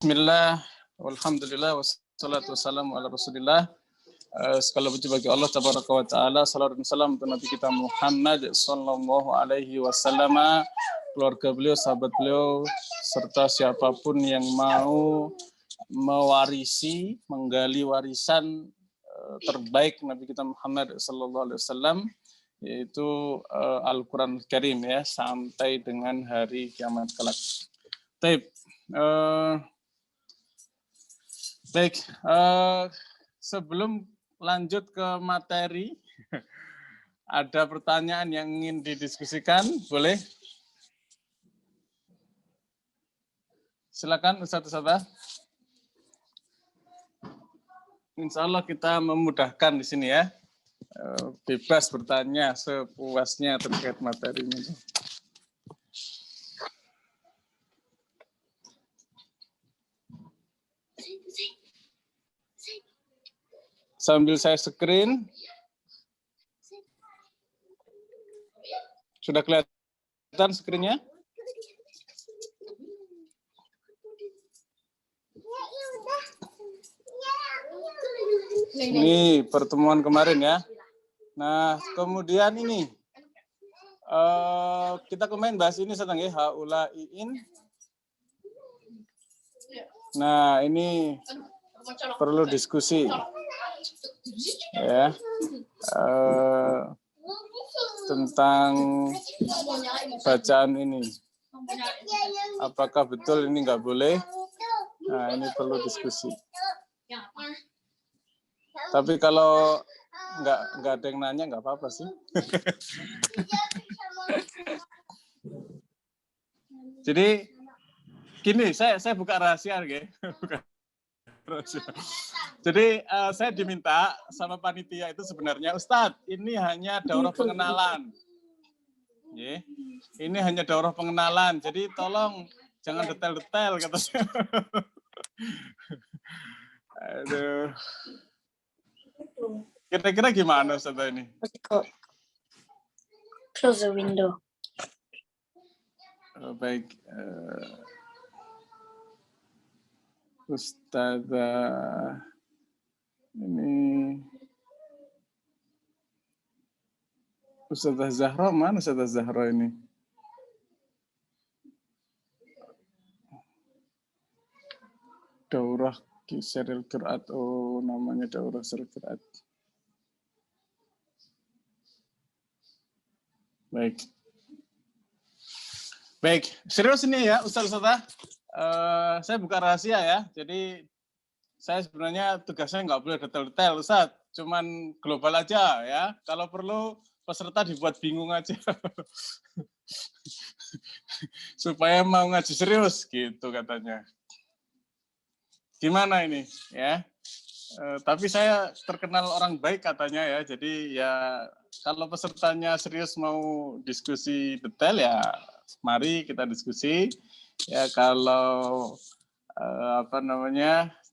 Bismillah, walhamdulillah, wassalatu wassalamu ala rasulillah. Segala puji bagi Allah tabaraka wa ta'ala, salawat dan salam untuk Nabi kita Muhammad sallallahu alaihi wasallam, keluarga beliau, sahabat beliau, serta siapapun yang mau mewarisi, menggali warisan terbaik Nabi kita Muhammad sallallahu alaihi wasallam, yaitu Al-Quran Karim, ya, sampai dengan hari kiamat kelak. Baik, sebelum lanjut ke materi, ada pertanyaan yang ingin didiskusikan, boleh? Silakan Ustaz. Insya Allah kita memudahkan di sini, ya. Bebas bertanya sepuasnya terkait materinya. Sambil saya screen. Sudah kelihatan screen-nya? Ini pertemuan kemarin, ya. Nah, kemudian ini kita kemarin bahas ini sedang, ya, haulaiin. Nah, ini perlu diskusi, ya, tentang bacaan ini. Apakah betul ini nggak boleh? Nah, ini perlu diskusi. Tapi kalau nggak ada yang nanya, nggak apa-apa sih. Jadi gini, saya buka rahasia, ya. Jadi saya diminta sama panitia itu sebenarnya, Ustadz, ini hanya daurah pengenalan. Ya, ini hanya daurah pengenalan. Jadi tolong jangan detail-detail, kata saya. Aduh. Kira-kira gimana Ustadz ini? Close the window. Baik. Ustazah ini Ustazah Zahra, mana Ustazah Zahra ini? Daurah Syaril Qiraat, oh namanya Daurah Syaril Qiraat. Baik, serius ini, ya Ustazah. Saya buka rahasia, ya. Jadi saya sebenarnya tugasnya nggak boleh detail-detail, Ustaz. Cuman global aja, ya. Kalau perlu peserta dibuat bingung aja. Supaya mau ngaji serius, gitu katanya. Gimana ini, ya? Tapi saya terkenal orang baik katanya, ya. Jadi ya kalau pesertanya serius mau diskusi detail, ya mari kita diskusi. Ya kalau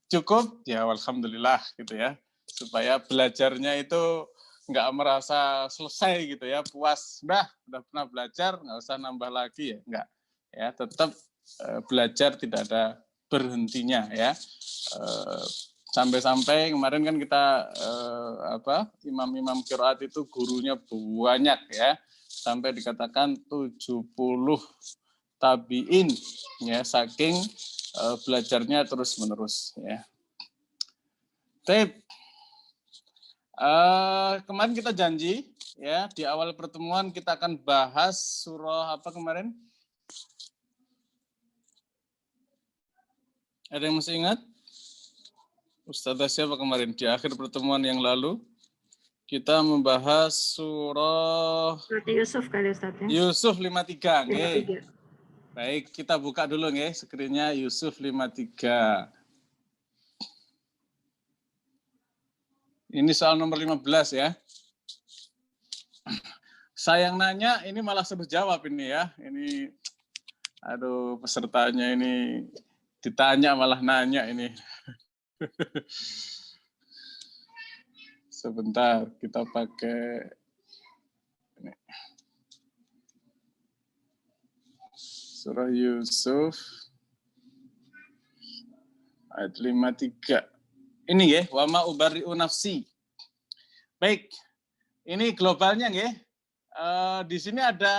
cukup, ya alhamdulillah, gitu ya, supaya belajarnya itu nggak merasa selesai, gitu ya, puas, udah pernah belajar, nggak usah nambah lagi, ya, nggak, ya, tetap belajar tidak ada berhentinya, ya. Sampai-sampai kemarin kan kita imam-imam qiraat itu gurunya banyak, ya, sampai dikatakan 70 tabiin, ya, saking belajarnya terus-menerus, ya. Kemarin kita janji, ya, di awal pertemuan kita akan bahas surah apa kemarin? Ada yang masih ingat? Ustazah siapa kemarin? Di akhir pertemuan yang lalu kita membahas surah Yusuf kali Ustaz, ya? Yusuf 53. 53. Baik, kita buka dulu, nggih, screen-nya Yusuf 53. Ini soal nomor 15, ya. Saya yang nanya, ini malah suruh jawab ini, ya. Ini, aduh, pesertanya ini ditanya malah nanya ini. Sebentar, kita pakai ini. Surah Yusuf Ayat 53. Ini ya, wa ma ubari'u nafsi. Baik. Ini globalnya ya. Di sini ada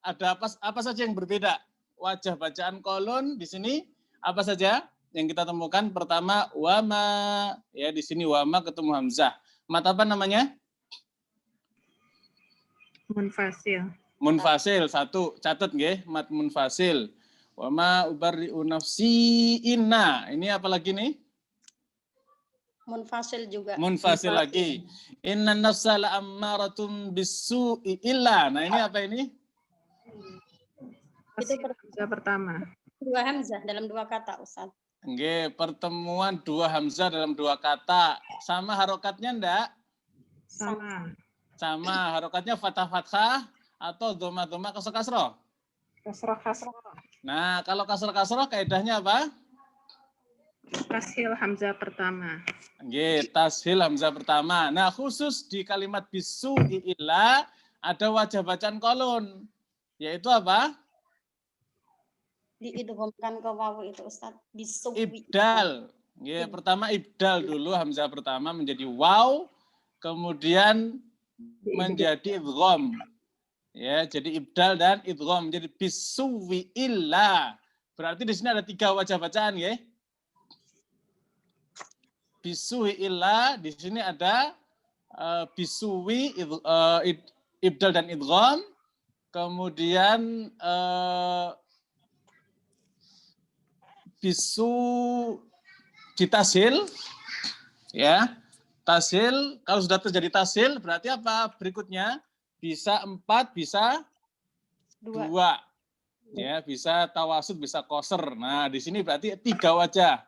apa saja yang berbeda? Wajah bacaan kolon di sini apa saja yang kita temukan? Pertama wama, ya di sini wama ketemu hamzah. Mat apa namanya? Munfasil. Munfasil satu, catat nggih, mat munfasil. Wama ubari'u nafsi inna. Ini apa lagi nih? Munfasil juga. Munfasil lagi. Inna nafsa la'ammaratun bisu'i illa. Nah, ini apa ini? Itu Hamzah pertama. dua hamzah dalam dua kata, Ustaz. Nggih, pertemuan dua hamzah dalam dua kata. Sama harokatnya enggak? Sama. Sama, harokatnya fathah-fathah atau dhamma-dhamma kasroh-kasroh? Kasroh-kasroh. Nah, kalau kasroh-kasroh kaidahnya apa? Tashil hamzah pertama. Nggih, tashil hamzah pertama. Nah, khusus di kalimat bisu'i illa ada wajah bacaan kolon. Yaitu apa? Diidghamkan ke wawu itu, Ustaz. Bisuwi. Ibdal. Ya, pertama ibdal dulu hamzah pertama menjadi waw, kemudian menjadi idgham. Ya, jadi ibdal dan idgham menjadi bisuwi illa. Berarti di sini ada 3 wajah bacaan ya. Bisuwi illa di sini ada bisuwi ibdal dan idgham, kemudian bisu ditasil, ya tasil. Kalau sudah terjadi tasil berarti apa berikutnya? Bisa 4, bisa 2, ya bisa tawasud, bisa koser. Nah di sini berarti 3 wajah.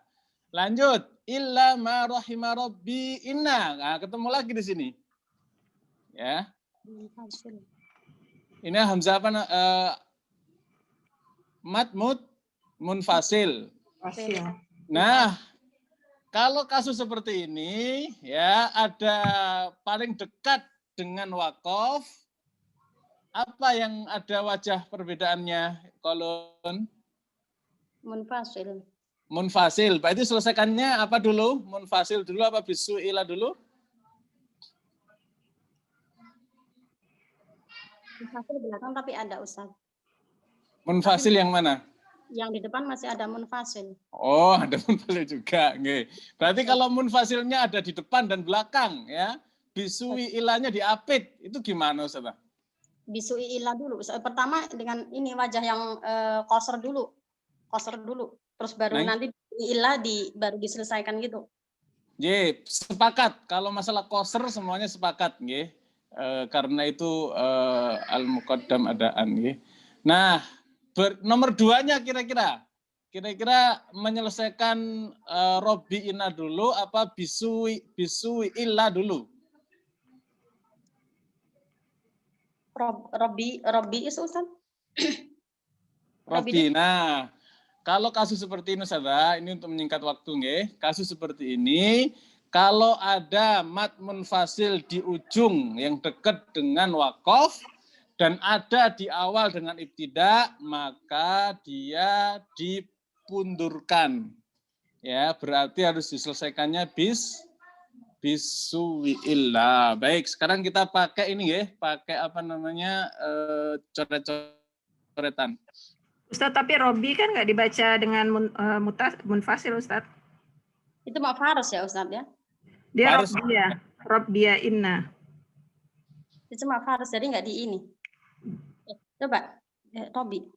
Lanjut, illa ma rahima rabbi inna. Nah ketemu lagi di sini, ya. Ini hamzah apa? Mad munfasil. Nah, kalau kasus seperti ini, ya ada paling dekat dengan wakof, apa yang ada wajah perbedaannya? Kolon Munfasil. Munfasil. Berarti selesaikannya apa dulu? Munfasil dulu apa bisu'ila dulu? Munfasil belakang tapi ada, Ustaz. Munfasil yang mana? Yang di depan masih ada munfasil. Oh, ada munfasil juga. Nggih. Berarti kalau munfasilnya ada di depan dan belakang, ya. Bisui ilahnya diapit. Itu gimana, Ustaz? Bisui ilah dulu. Pertama dengan ini wajah yang koser dulu. Koser dulu. Terus baru nanti ilah baru diselesaikan gitu. Nggih, sepakat. Kalau masalah koser semuanya sepakat, nggih. Karena itu al-muqaddam adaan, nggih. Nah, nomor 2-nya kira-kira menyelesaikan Robbi Ina dulu apa bisui illa dulu? Robbi itu, Ustaz. Robbi. Nah, kalau kasus seperti ini, Ustazah, ini untuk menyingkat waktu, nggih. Kasus seperti ini, kalau ada mat munfasil di ujung yang dekat dengan wakof, dan ada di awal dengan ibtida, maka dia dipundurkan. Ya, berarti harus diselesaikannya bisuwi'illah. Baik, sekarang kita pakai ini ya, pakai apa namanya? Coret-coretan. Ustaz, tapi Robi kan nggak dibaca dengan munfasil, Ustaz. Itu mau faros ya, Ustaz ya? Dia Robbia inna. Itu mau faros, jadi nggak di ini. Coba, Robi.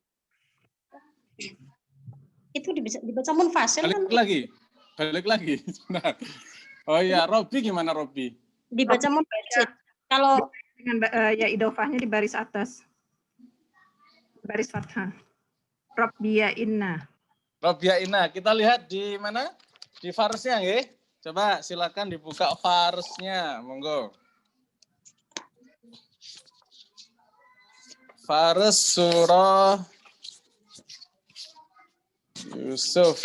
Itu dibaca munfasil kan? Balik lagi. Nah. Oh iya, Robi gimana Robi? Dibaca munfasil. Kalau dengan ya idofahnya di baris atas. Baris fathah. Robbia inna. Robbia inna. Kita lihat di mana? Di farsnya ya. Coba silakan dibuka farsnya, monggo. Fars surah Yusuf.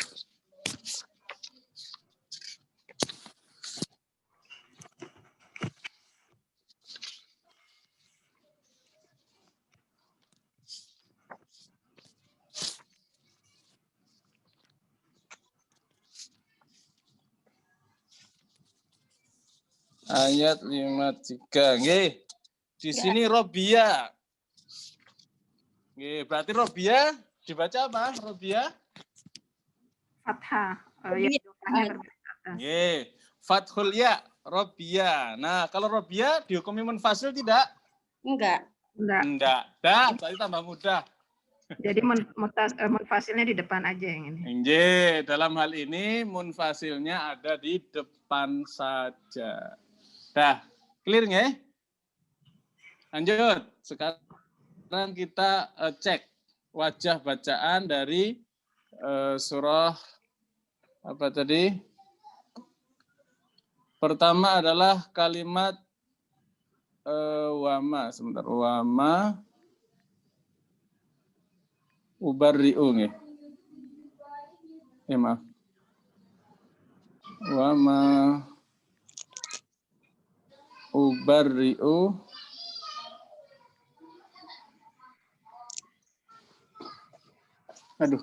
Ayat 53. Nggih. Di sini Robia. Nggih, berarti Robia dibaca apa? Robia? Fathah. Ya, Iya. idofahnya berbaris fathah. Nggih. Fathul ya, Robia. Nah, kalau Robia dihukumi munfasil tidak? Enggak. Enggak. Dah, tadi tambah mudah. Jadi munfasilnya di depan aja yang ini. Nggih, dalam hal ini munfasilnya ada di depan saja. Dah, clear nggih? Lanjut. Sekarang kita cek wajah bacaan dari surah apa tadi? Pertama adalah kalimat wama. Sebentar. Wama ubarri'u nggih. Maaf. Wama ubarri'u aduh.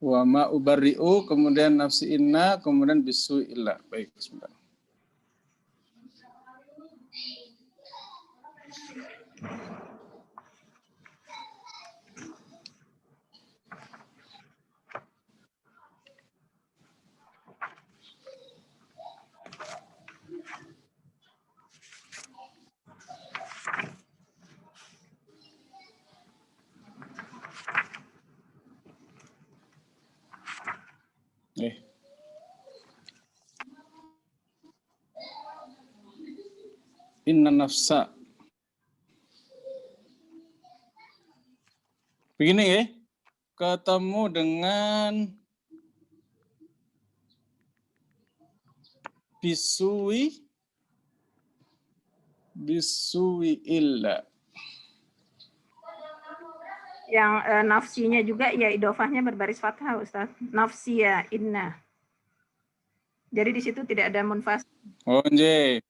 Wama ubarri'u, kemudian nafsi inna, kemudian bisu illa. Baik, sebentar. Inna nafsa. Begini ya, ketemu dengan bisui illa. Yang nafsinya juga ya idofahnya berbaris fathah, Ustaz. Nafsiya inna. Jadi di situ tidak ada munfasil. Oh, nje.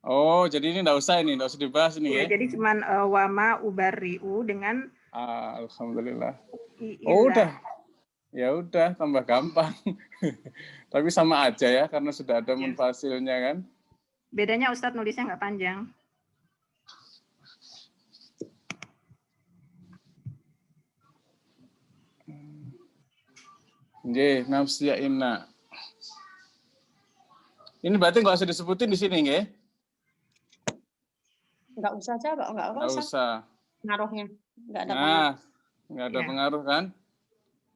Oh, jadi ini enggak usah dibahas ini ya. Jadi cuman wama ubarri'u dengan alhamdulillah. illa. Oh, udah. Ya udah, tambah gampang. Tapi sama aja ya, karena sudah ada munfasilnya kan. Bedanya Ustadz nulisnya nggak panjang. Nggih, nafsiya inna. Ini berarti nggak usah disebutin di sini, nggih? Nggak usah aja, nggak usah. Pengaruhnya nggak ada. Nah, nggak ada pengaruh kan?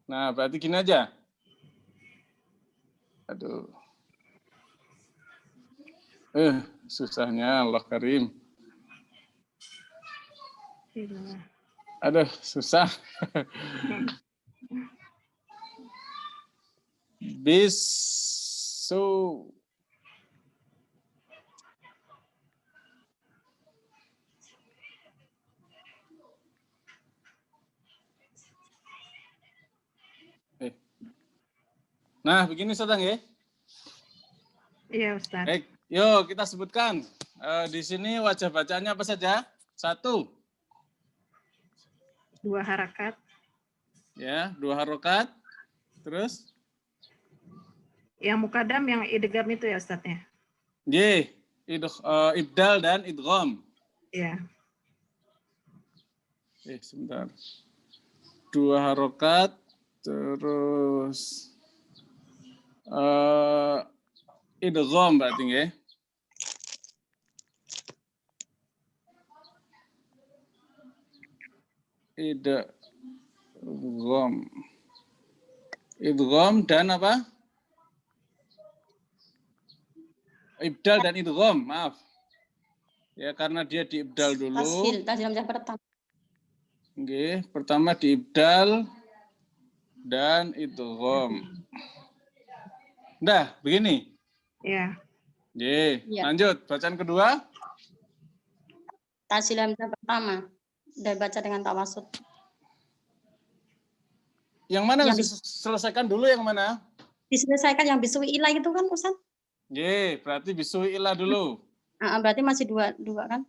Nah, berarti gini aja. Aduh. Susahnya Allah Karim. Aduh, susah. Bisu. Nah, begini Ustaz ya. Iya, Ustaz. Baik, yuk kita sebutkan. Di sini wajah bacaannya apa saja? 1. 2 harakat. Ya, 2 harokat. Terus? Yang mukadam, yang idgham itu ya Ustaz ya? Nggih, ibdal dan idgham. Iya. Sebentar. 2 harokat, terus idgham berarti nggih. Idgham dan apa? Ibdal dan idgham, maaf. Ya, karena dia diibdal dulu. Tasjil pertama. Nggih, pertama diibdal dan idgham. Udah, begini. Iya. Nggih, lanjut bacaan kedua. Tasjil hamzah pertama. Dan baca dengan tawasud. Yang mana yang diselesaikan dulu yang mana? Diselesaikan yang bisui ilah itu kan, Ustaz? Nggih, berarti bisui ilah dulu. Berarti masih dua kan?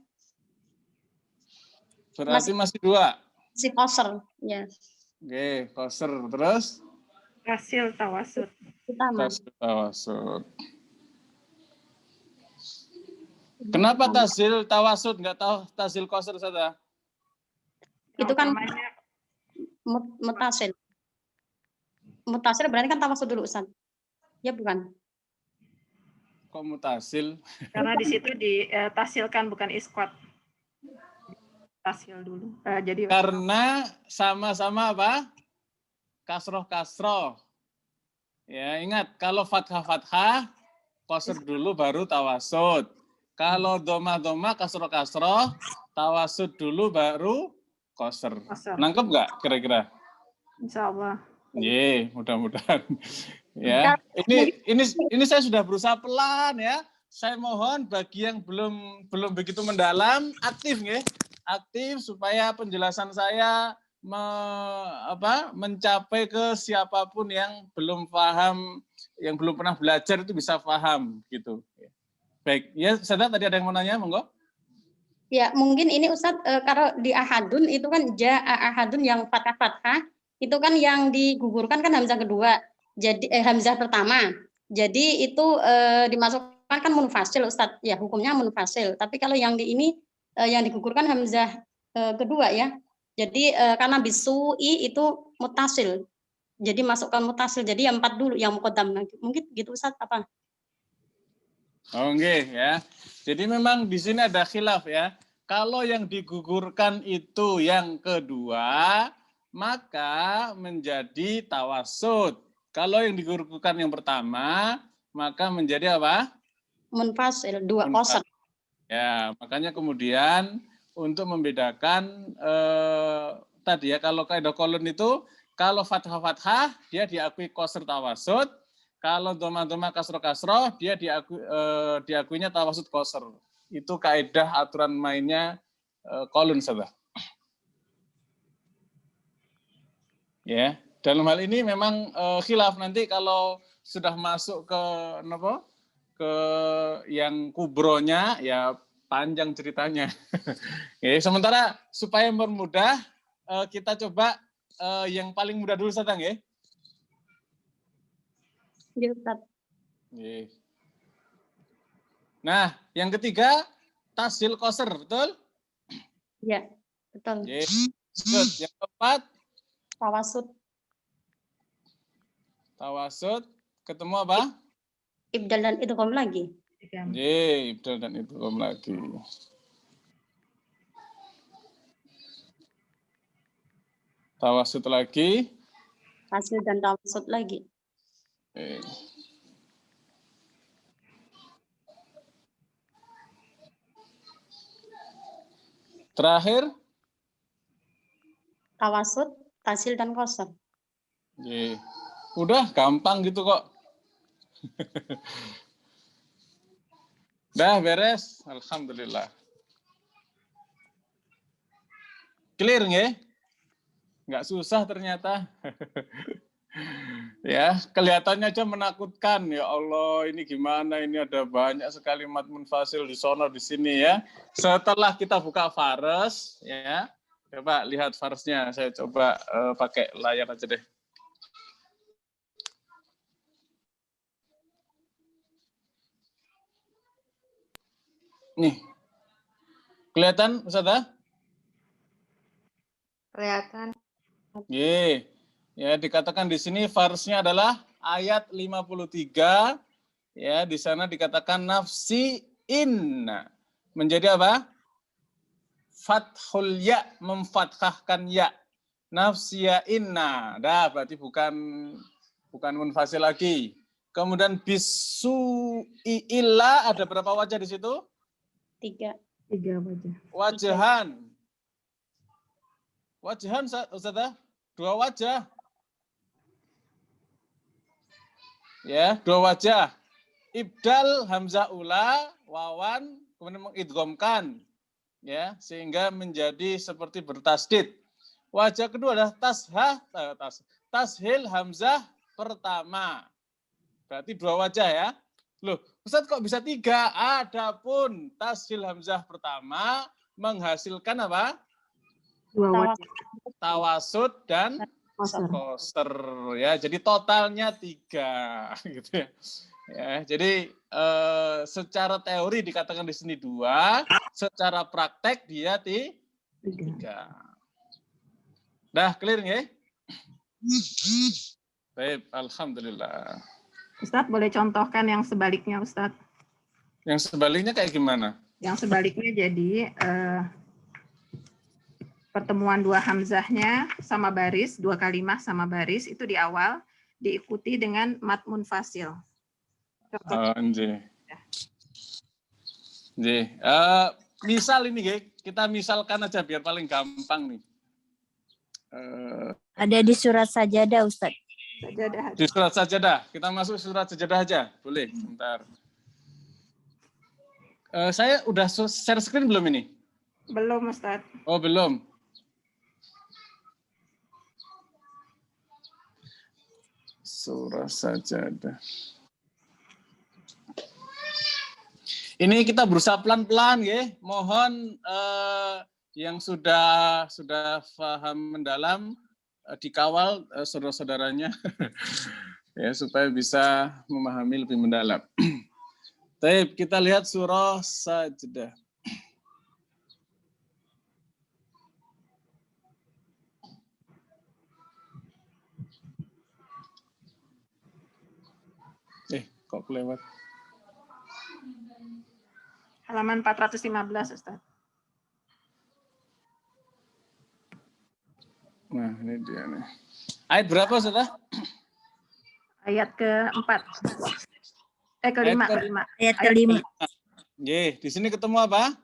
Berarti masih 2. Masih qasr, ya. Oke, qasr. Terus? Tasil tawasud. Utama. Tasil tawasud. Kenapa tasil tawasud? Nggak tahu tasil qasr, Ustazah? Itu kan Namanya mutasil. Mutasil berarti kan tawasud dulu, Ustaz. Ya bukan? Kok mutasil? karena di situ ditasilkan bukan isqat. Tasil dulu. Jadi Karena sama-sama apa? Kasroh-kasroh. Ya, ingat kalau fathah-fathah, qasr dulu baru tawasud. Kalau domah-domah, kasroh-kasroh, tawasud dulu baru qasr. Nangkep nggak kira-kira? Insya Allah. Mudah-mudahan. Ya, ini saya sudah berusaha pelan ya. Saya mohon bagi yang belum begitu mendalam, aktif nggih. Aktif supaya penjelasan saya mencapai ke siapapun yang belum paham, yang belum pernah belajar itu bisa paham gitu. Baik, ya Ustazah tadi ada yang mau nanya, monggo. Ya, mungkin ini Ustadz, kalau di ahadun itu kan ahadun yang fathah-fathah, itu kan yang digugurkan kan hamzah kedua. Jadi hamzah pertama. Jadi itu dimasukkan kan munfasil Ustadz. Ya, hukumnya munfasil. Tapi kalau yang di ini yang digugurkan hamzah kedua ya. Jadi karena bisui itu mutasil. Jadi masukkan mutasil. Jadi yang 4 dulu yang muqaddam. Mungkin gitu Ustadz apa? Oke ya. Jadi memang di sini ada khilaf ya. Kalau yang digugurkan itu yang kedua, maka menjadi tawasud. Kalau yang digugurkan yang pertama, maka menjadi apa? Munfasil, 2 qasr. Ya, makanya kemudian untuk membedakan tadi ya, kalau kaidah kolon itu, kalau fathah-fathah dia diakui qasr tawasud, kalau domah-domah kasroh-kasroh dia diakuinya tawasud qasr. Itu kaidah aturan mainnya kolon, sahabat. Ya, dalam hal ini memang khilaf nanti kalau sudah masuk ke yang kubronya ya panjang ceritanya. Oke, sementara supaya mempermudah kita coba yang paling mudah dulu Ustaz ya. Ya, Ustaz. Nah, yang ketiga tasil qasr, betul? Ya, betul. Yang keempat tawasud. Tawasud ketemu apa? Ibdal dan idgham lagi. Ibdal dan idgham lagi. Tawasud lagi. Tasil dan tawasud lagi. Terakhir tawasud, tasil dan qasr. Udah gampang gitu kok. Dah beres, alhamdulillah. Clear nggih? Nggak susah ternyata. Ya, kelihatannya aja menakutkan. Ya Allah, ini gimana? Ini ada banyak sekali mat munfasil di sono di sini ya. Setelah kita buka fars, ya, coba lihat farsnya. Saya coba pakai layar aja deh. Nih, kelihatan Ustazah? Kelihatan. Ya, dikatakan di sini farsnya adalah ayat 53. Ya, di sana dikatakan nafsi inna. Menjadi apa? Fathul ya, memfathahkan ya. Nafsiya inna. Dah, berarti bukan munfasil lagi. Kemudian bisu illa, ada berapa wajah di situ? 3 wajah. Wajahan, Ustazah? 2 wajah. Ya, 2 wajah. Ibdal hamzah ula, wawan, kemudian mengidghamkan. Ya, sehingga menjadi seperti bertasdid. Wajah kedua adalah tashil hamzah pertama. Berarti 2 wajah ya. Loh, Ustaz kok bisa 3? Adapun tashil hamzah pertama menghasilkan apa? 2 wajah. Tawasud dan Koser ya. Jadi totalnya 3 gitu ya. Ya, jadi secara teori dikatakan di sini 2, secara praktek dia 3. Dah clear nggih? Baik, alhamdulillah. Ustadz boleh contohkan yang sebaliknya, Ustadz? Yang sebaliknya kayak gimana? Yang sebaliknya jadi pertemuan 2 hamzahnya sama baris, 2 kalimah sama baris itu di awal diikuti dengan mad munfasil. Oh, nggih. Nggih. Misal ini nggih, kita misalkan aja biar paling gampang nih. Ada di surat Sajadah, Ustaz. Di surat Sajadah. Kita masuk surat Sajadah aja. Boleh, bentar. Saya udah share screen belum ini? Belum, Ustaz. Oh, belum. Surah Sajadah. Ini kita berusaha pelan-pelan ya. Mohon yang sudah paham mendalam dikawal saudara-saudaranya ya supaya bisa memahami lebih mendalam. Baik, kita lihat surah Sajdah. Kok kelewat? Halaman 415, Ustaz. Nah, ini dia nih. Ayat berapa, Ustaz? Ayat ke-4. Kelima. Ayat kelima. Nggih, di sini ketemu apa?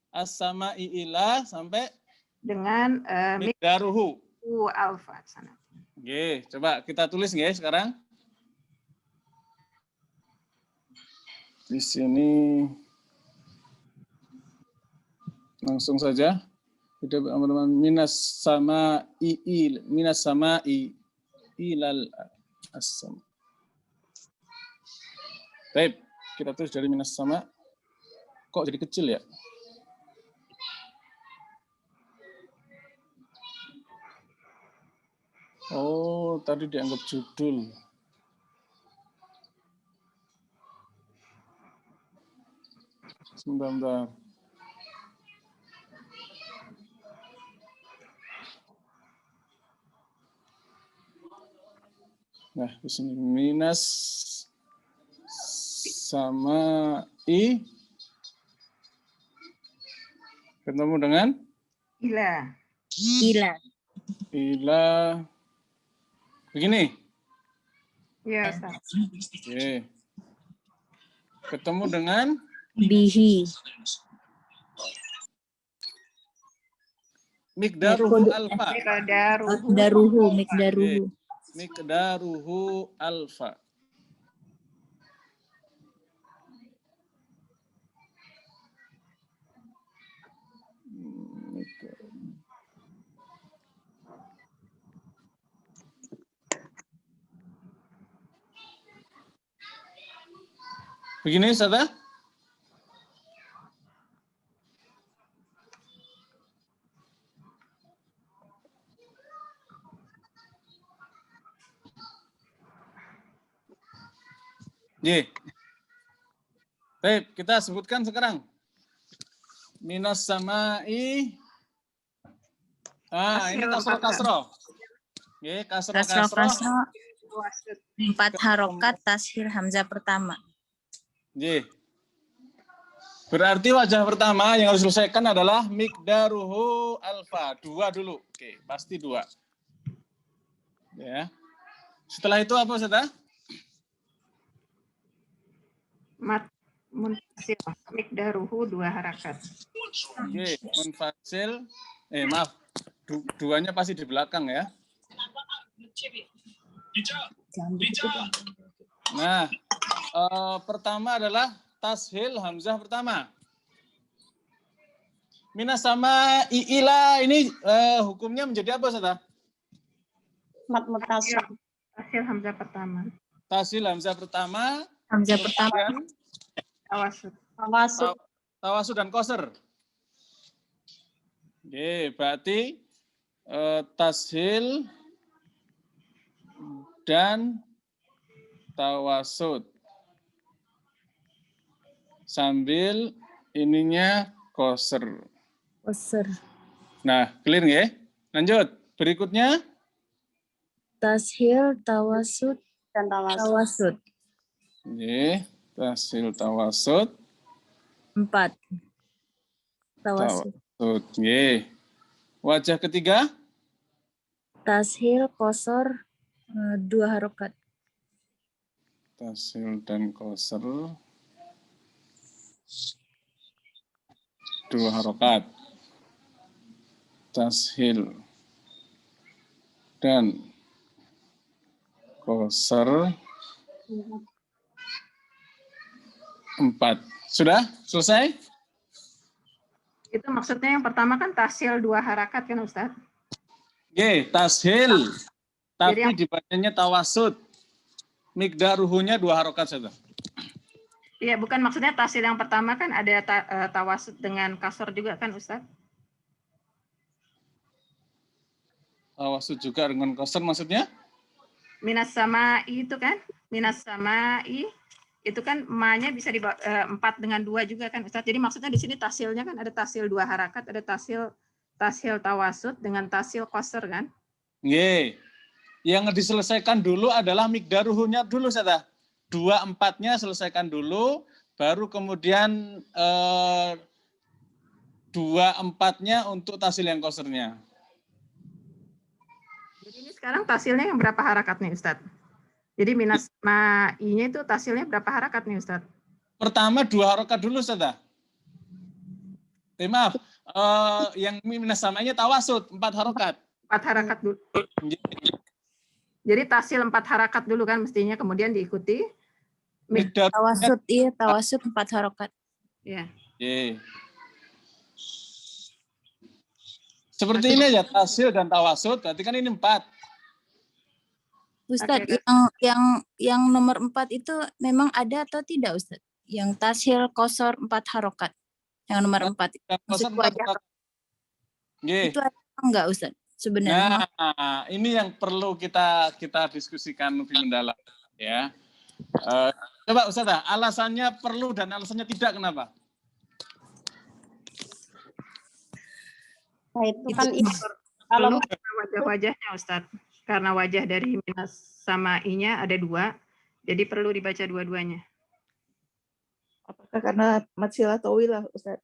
As-sama'i ila sampai dengan miqdaruhu alfa sana. Nggih, coba kita tulis nggih sekarang. Di sini langsung saja. Tidak teman-teman minas sama'i ilal as-sama. Baik, kita tulis dari minas sama. Kok jadi kecil ya? Oh, tadi dianggap judul. Sebentar. Nah, di sini minas sama i ketemu dengan ila. Begini. Ya, Ustaz. Oke. Ketemu dengan bihi. Miqdaruhu alfa. Miqdaruhu. Miqdaruhu alfa. Begini, Ustaz. Baik, kita sebutkan sekarang. Minas sama'i. Ini kasroh. Kasroh. 4 harokat tashil hamzah pertama. Berarti wajah pertama yang harus diselesaikan adalah miqdaruhu alfa. 2 dulu. Oke, pasti 2. Ya. Setelah itu apa, Ustaz? Mat munfasil, miqdaruhu 2 harakat. Oke, munfasil. Maaf. Duanya pasti di belakang ya. Nah, pertama adalah tashil hamzah pertama. Minas sama ila ini hukumnya menjadi apa, Ustaz? Mat mutasil. Tashil hamzah pertama. Tashil hamzah pertama. Hamzah pertama. Tawasud dan koser. Oke, berarti tashil dan tawasud. Sambil ininya qasr. Qasr. Nah, clear ya? Lanjut. Berikutnya Tashil, tawasud, Dan tawasud. tawasud. Nggih, tashil tawasud. 4. Tawasud. Tawasud. Nggih. Wajah ketiga Tashil, qasr, 2 harokat. tashil dan qasr 2 harokat. Tashil dan qasr 4. Sudah? Selesai? Itu maksudnya yang pertama kan tasil 2 harakat kan Ustaz? Oke, tashil. Tapi Jadi dibacanya tawasud. Miqdaruhunya 2 harokat saja. Iya, bukan maksudnya tasil yang pertama kan ada tawasud dengan kasor juga kan Ustaz? Tawasud juga dengan qasr maksudnya? Minas sama'i itu kan? Minas sama'i itu kan ma-nya bisa di 4 dengan 2 juga kan Ustaz. Jadi maksudnya di sini tasilnya kan ada tasil 2 harakat, ada tasil tawasud dengan tasil qasr kan? Nggih. Yang diselesaikan dulu adalah miqdaruhunya dulu Ustaz. 2/4-nya selesaikan dulu, baru kemudian 2/4-nya untuk tasil yang qasrnya. Jadi ini sekarang tasilnya yang berapa harakat nih Ustaz? Jadi minas ma'inya itu tasilnya berapa harakat nih Ustaz? Pertama 2 harokat dulu Ustaz. Maaf, yang minas samanya tawasud 4 harokat. 4 harakat dulu. Jadi tasil 4 harakat dulu kan mestinya, kemudian diikuti Tawasud, iya, tawasud 4 harokat. ya. Oke. Seperti ini aja, tasil dan tawasud, berarti kan ini 4. Ustadz, Oke. yang nomor 4 itu memang ada atau tidak Ustadz? Yang tasil, qasr 4 harokat. Yang nomor 4. Dan qasr 4 harokat. Oke. Itu ada enggak Ustadz sebenarnya? Nah, ini yang perlu kita diskusikan lebih mendalam ya. Coba Ustaz, alasannya perlu dan alasannya tidak kenapa? Nah, itu kan Kalau kalau wajah-wajahnya Ustadz, karena wajah dari minas sama i-nya ada 2, jadi perlu dibaca dua-duanya. Apakah karena matsilah tawilah, Ustaz?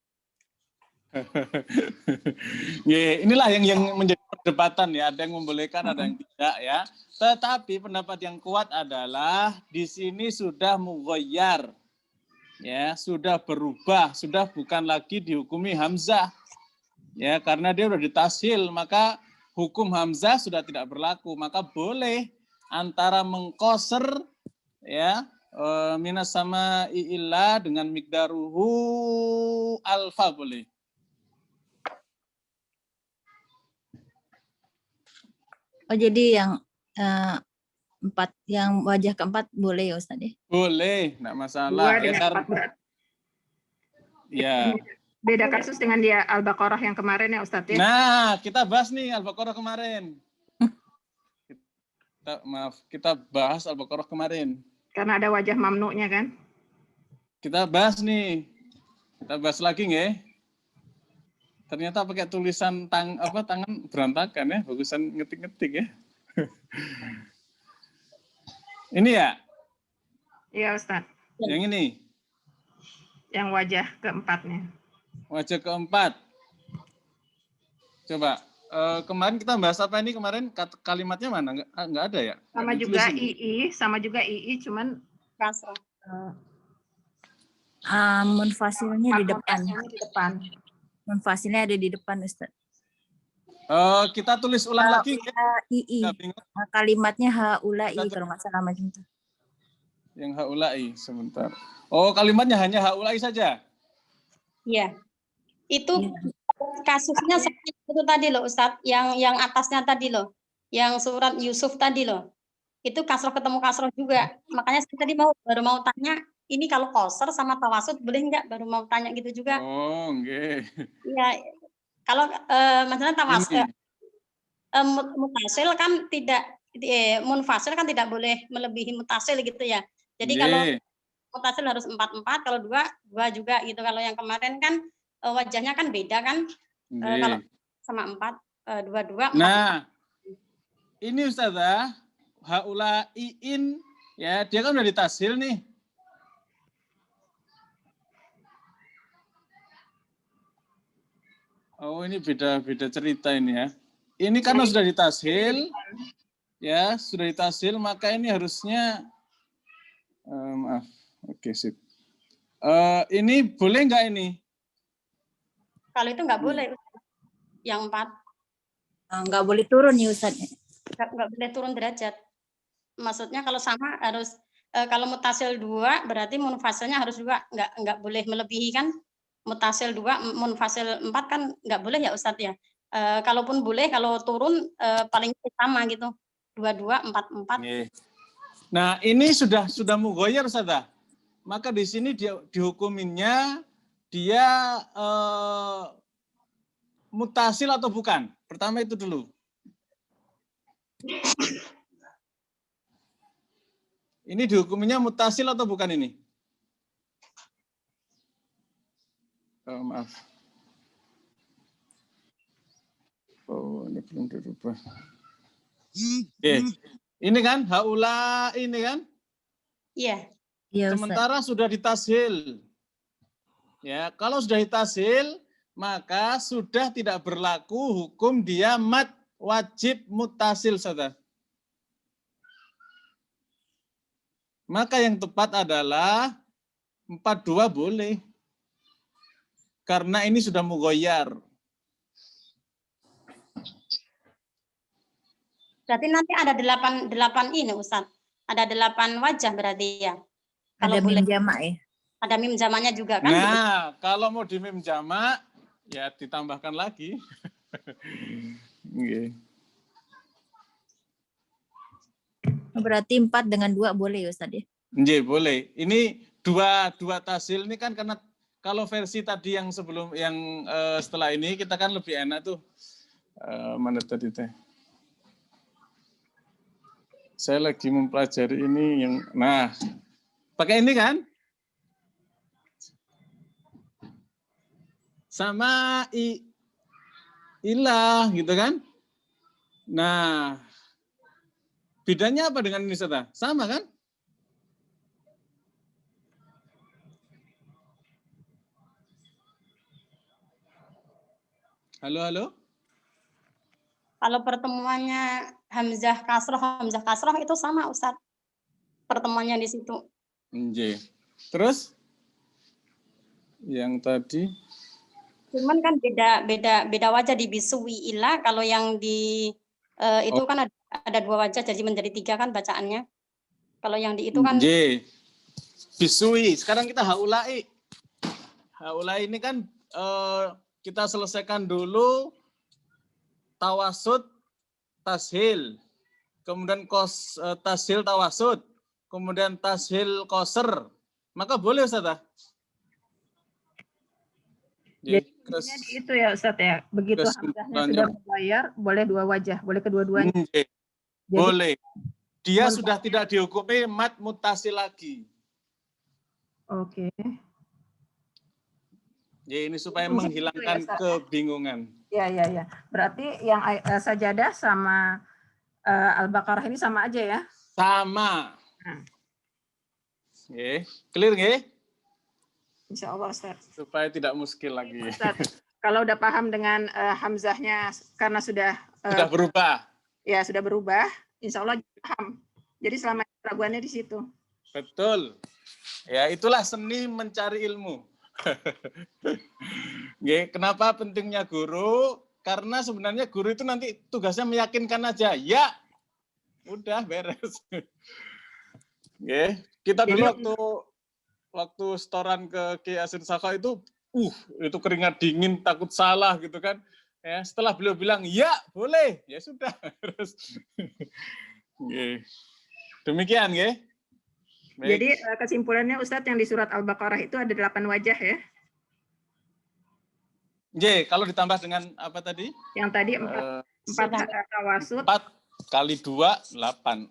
Inilah yang menjadi perdebatan ya, ada yang membolehkan, ada yang tidak ya. Tetapi pendapat yang kuat adalah di sini sudah mughayyar. Ya, sudah berubah, sudah bukan lagi dihukumi hamzah. Ya, karena dia sudah ditashil, maka hukum hamzah sudah tidak berlaku, maka boleh antara mengqasr ya, minas sama illa dengan miqdaruhu alfa boleh. Oh, jadi yang 4, yang wajah keempat boleh ya Ustaz ya? Boleh, enggak 2 masalah. dengan 4 berat. Ya. Beda kasus dengan dia Al-Baqarah yang kemarin ya Ustadz ya. Nah, kita bahas nih Al-Baqarah kemarin. Kita bahas Al-Baqarah kemarin. Karena ada wajah mamnu'nya kan. Kita bahas nih. Kita bahas lagi nggih. Ternyata pakai tulisan tangan berantakan ya, bagusan ngetik-ngetik ya. Ini ya? Iya Ustadz. Yang ini? Yang wajah keempatnya. Wajah keempat. Coba, kemarin kita bahas apa ini kemarin? Kalimatnya mana? Nggak ada ya? Sama juga II, cuman kasrah. Munfasilnya di depan. Di depan. Munfasilnya ada di depan Ustaz. Kita tulis ulang lagi. II. Kalimatnya haulai kalau nggak salah macam itu. Yang haulai, sebentar. Oh, kalimatnya hanya haulai saja? Iya. Itu kasusnya seperti itu tadi loh Ustadz, yang atasnya tadi loh, yang surat Yusuf tadi loh. Itu kasroh ketemu kasroh juga. Makanya saya tadi baru mau tanya, ini kalau qasr sama tawasud boleh nggak? Baru mau tanya gitu juga. Oh, nggih. Iya. Kalau maksudnya tawasud mutasil kan tidak munfasil kan tidak boleh melebihi mutasil gitu ya. Jadi kalau Nggih. mutasil harus 4-4, kalau 2 juga gitu. Kalau yang kemarin kan wajahnya kan beda kan, kalau Nggih. sama 4, 2-2, 4. Nah, ini Ustazah, haula iin ya, dia kan udah ditasil nih. Oh, ini beda cerita ini ya. Ini karena sudah ditasil, ya, sudah ditasil, maka ini harusnya, maaf, oke sip. Ini boleh nggak ini? Kalau itu nggak boleh, yang 4. Nggak boleh turun nih Ustaz. Nggak boleh turun derajat. Maksudnya kalau sama harus, kalau mutasil 2 berarti munfasilnya harus juga nggak boleh melebihi kan. Mutasil 2, munfasil 4 kan nggak boleh ya Ustadz ya. Kalaupun boleh, kalau turun paling sama gitu. 2-2, 4-4. Nggih. Nah, ini sudah mughoyar Ustazah. Maka di sini dia dihukuminnya dia mutasil atau bukan? Pertama itu dulu. Ini dihukuminya mutasil atau bukan ini? Oh, maaf. Oh, ini belum dirubah. Oke. Ini kan haula ini kan? Iya. Iya Ustaz. Sementara sudah ditasil. Ya, kalau sudah ditasil, maka sudah tidak berlaku hukum dia mad wajib mutasil saja. Maka yang tepat adalah 4-2 boleh. Karena ini sudah mughoyar. Berarti nanti ada 8 ini Ustaz. Ada 8 wajah berarti ya. Kalau Ada boleh. mim jamak ya. Ada mim jamaknya juga kan? Nah, kalau mau di mim jamak, ya ditambahkan lagi. Okay. Berarti 4 dengan 2 boleh ya Ustaz ya. Nggih, boleh. Ini dua tasil ini kan karena kalau versi tadi yang sebelum yang setelah ini kita kan lebih enak tuh. Mana tadi teh? Saya lagi mempelajari ini yang pakai ini kan? Sama ilah gitu kan? Nah, bedanya apa dengan ini Ustaz? Sama kan? Halo? Kalau pertemuannya hamzah kasroh itu sama Ustaz. Pertemuannya di situ. Nggih. Terus yang tadi Cuman kan beda wajah di biswi ilah. Kalau yang di itu kan ada 2 wajah jadi menjadi 3 kan bacaannya. Kalau yang di itu kan nggih. Bisui. Sekarang kita haulai. Haulai ini kan kita selesaikan dulu tawasud tashil. Kemudian tashil tawasud. Kemudian tashil qasr. Maka boleh Ustaz. Jadi itu ya Ustaz ya. Begitu hamzahnya sudah mughoyar, boleh 2 wajah, boleh kedua-duanya. Boleh. Dia sudah tidak dihukumi mad mutasil lagi. Oke. Ya, ini supaya menghilangkan kebingungan. Ya. Berarti yang sajadah sama Al-Baqarah ini sama aja ya? Sama. Clear nggih? Insya Allah Ustaz. Supaya tidak muskil lagi. Ustaz, kalau udah paham dengan hamzahnya karena sudah berubah. Ya, sudah berubah, insya Allah paham. Jadi selama keraguannya di situ. Betul. Ya, itulah seni mencari ilmu. Kenapa pentingnya guru? Karena sebenarnya guru itu nanti tugasnya meyakinkan aja. Ya, udah beres. Kita dulu waktu setoran ke Ki Yasin Saka itu keringat dingin, takut salah gitu kan. Ya, setelah beliau bilang ya boleh, ya sudah. Demikian nggih. Jadi kesimpulannya Ustadz yang di surat Al-Baqarah itu ada 8 wajah ya? Nggih, kalau ditambah dengan apa tadi? Yang tadi 4 tawasud. 4 kali 2, 8.